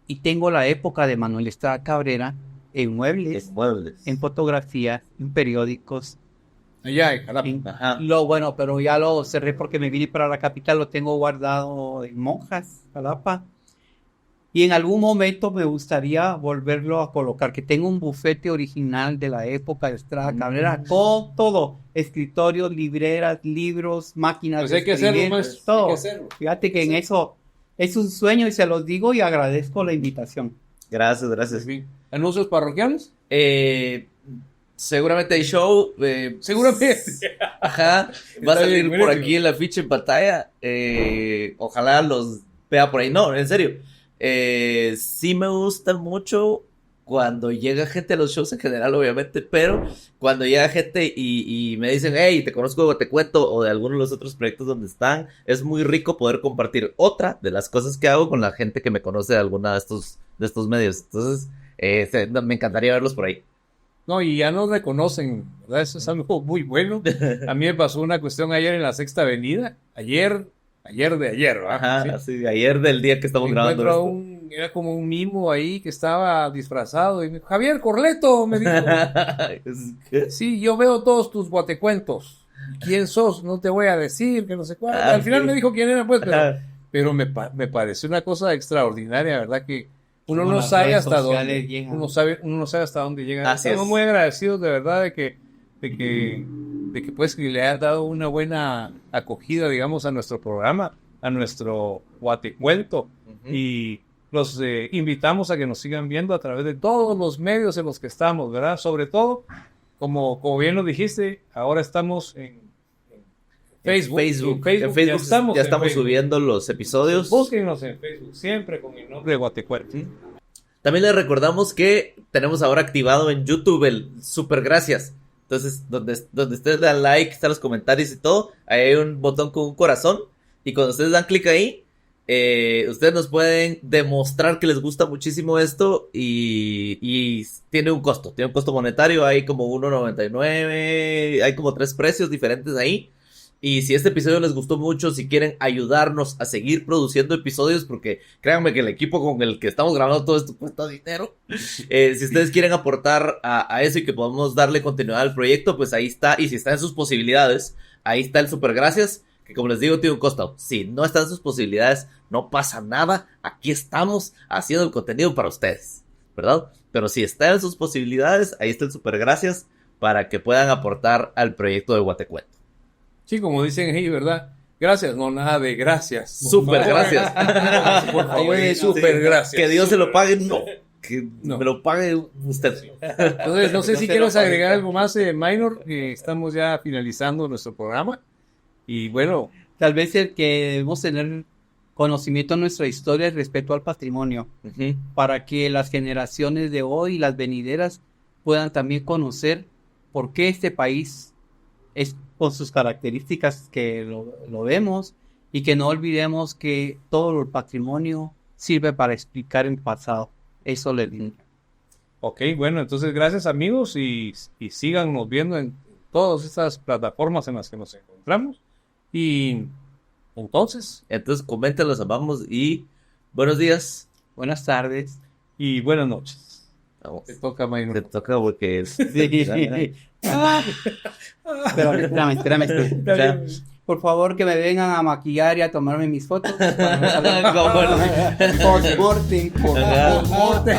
A: y tengo la época de Manuel Estrada Cabrera en muebles,
B: En muebles.
A: en fotografías, en periódicos.
C: Allá, en Jalapa.
B: Ajá.
A: Lo bueno, pero ya lo cerré porque me vine para la capital, lo tengo guardado en Monjas, Jalapa. Y en algún momento me gustaría volverlo a colocar, que tenga un bufete original de la época de Estrada Cabrera, con todo, escritorios, libreras, libros, máquinas
C: Pues
A: de
C: hay que hacerlo,
A: escribir,
C: maestro,
A: todo.
C: hay que hacerlo.
A: Fíjate que en eso es un sueño y se los digo y agradezco la invitación.
B: Gracias,
C: En
B: gracias.
C: fin. ¿Anuncios parroquiales?
B: Seguramente hay show.
C: Seguramente.
B: Ajá. Va a
C: Está bien,
B: salir por
C: buenísimo.
B: aquí el afiche en pantalla. Ojalá los vea por ahí. No, en serio. Sí me gusta mucho cuando llega gente a los shows en general, obviamente, pero cuando llega gente y me dicen, hey, te conozco, te cuento, o de alguno de los otros proyectos donde están, es muy rico poder compartir otra de las cosas que hago con la gente que me conoce de alguna de estos medios. Entonces, me encantaría verlos por ahí.
C: No, y ya nos reconocen, ¿verdad? Eso es algo muy bueno. A mí me pasó una cuestión ayer en la Sexta Avenida. Ayer de ayer, ¿verdad?
B: Ajá,
C: Sí.
B: sí, ayer del día que estamos grabando
C: Encuentro
B: esto.
C: era como un mimo ahí que estaba disfrazado y me dijo, Javier Corleto, me dijo. Sí, yo veo todos tus guatecuentos. ¿Quién sos? No te voy a decir, que no sé cuál. Al final
B: sí.
C: me dijo quién era, pues, pero me pareció una cosa extraordinaria, ¿verdad? Que uno
A: Como
C: no
A: las
C: sabe
A: redes
C: hasta
A: sociales
C: dónde.
A: llegan.
C: Uno no sabe hasta dónde llegan.
B: Así
C: Estamos
B: es.
C: muy agradecidos de verdad de que pues que le ha dado una buena acogida, digamos, a nuestro programa, a nuestro guatecuento. Y los invitamos a que nos sigan viendo a través de todos los medios en los que estamos, ¿verdad? Sobre todo, como bien lo dijiste, ahora estamos en Facebook.
B: En
C: En
B: Facebook ya estamos
C: Facebook.
B: subiendo los episodios.
C: Búsquenos en Facebook, siempre con el nombre de Guatecuerto.
B: También les recordamos que tenemos ahora activado en YouTube el super gracias. Entonces, donde ustedes dan like, están los comentarios y todo, ahí hay un botón con un corazón. Y cuando ustedes dan clic ahí, ustedes nos pueden demostrar que les gusta muchísimo esto y tiene un costo monetario, hay como 1.99, hay como 3 precios diferentes ahí. Y si este episodio les gustó mucho, si quieren ayudarnos a seguir produciendo episodios, porque créanme que el equipo con el que estamos grabando todo esto cuesta dinero. Si ustedes quieren aportar a eso y que podamos darle continuidad al proyecto, pues ahí está. Y si está en sus posibilidades, ahí está el super gracias, que como les digo tiene un costo. Si no está en sus posibilidades, no pasa nada. Aquí estamos haciendo el contenido para ustedes, ¿verdad? Pero si está en sus posibilidades, ahí está el super gracias para que puedan aportar al proyecto de Guatecuento.
C: Sí, como dicen ahí, ¿verdad? Gracias, no nada de gracias.
B: Súper gracias.
C: Por favor, súper
B: Sí,
C: gracias.
B: Que Dios se lo pague, no. Que
C: No.
B: me lo pague usted.
C: Entonces, no sé si
A: se
C: quieres
A: lo
C: agregar
A: pague.
C: algo más, Minor, que estamos ya finalizando nuestro programa. Y bueno,
A: Tal vez el que debemos tener conocimiento de nuestra historia y respeto al patrimonio,
B: Ujú.
A: para que las generaciones de hoy y las venideras puedan también conocer por qué este país es con sus características que lo vemos, y que no olvidemos que todo el patrimonio sirve para explicar el pasado. Eso le digo.
C: ok, bueno, entonces gracias amigos y síganos viendo en todas estas plataformas en las que nos encontramos. Y entonces,
B: Entonces, comenten, los amamos y buenos días.
A: Buenas tardes.
C: y buenas noches.
B: Vamos.
C: Te toca, Minor.
B: Te toca porque es.
A: Pero espérame. Por favor, que me vengan a maquillar y a tomarme mis fotos.
B: Como el-
A: Post-mortem, por favor.
C: Corte.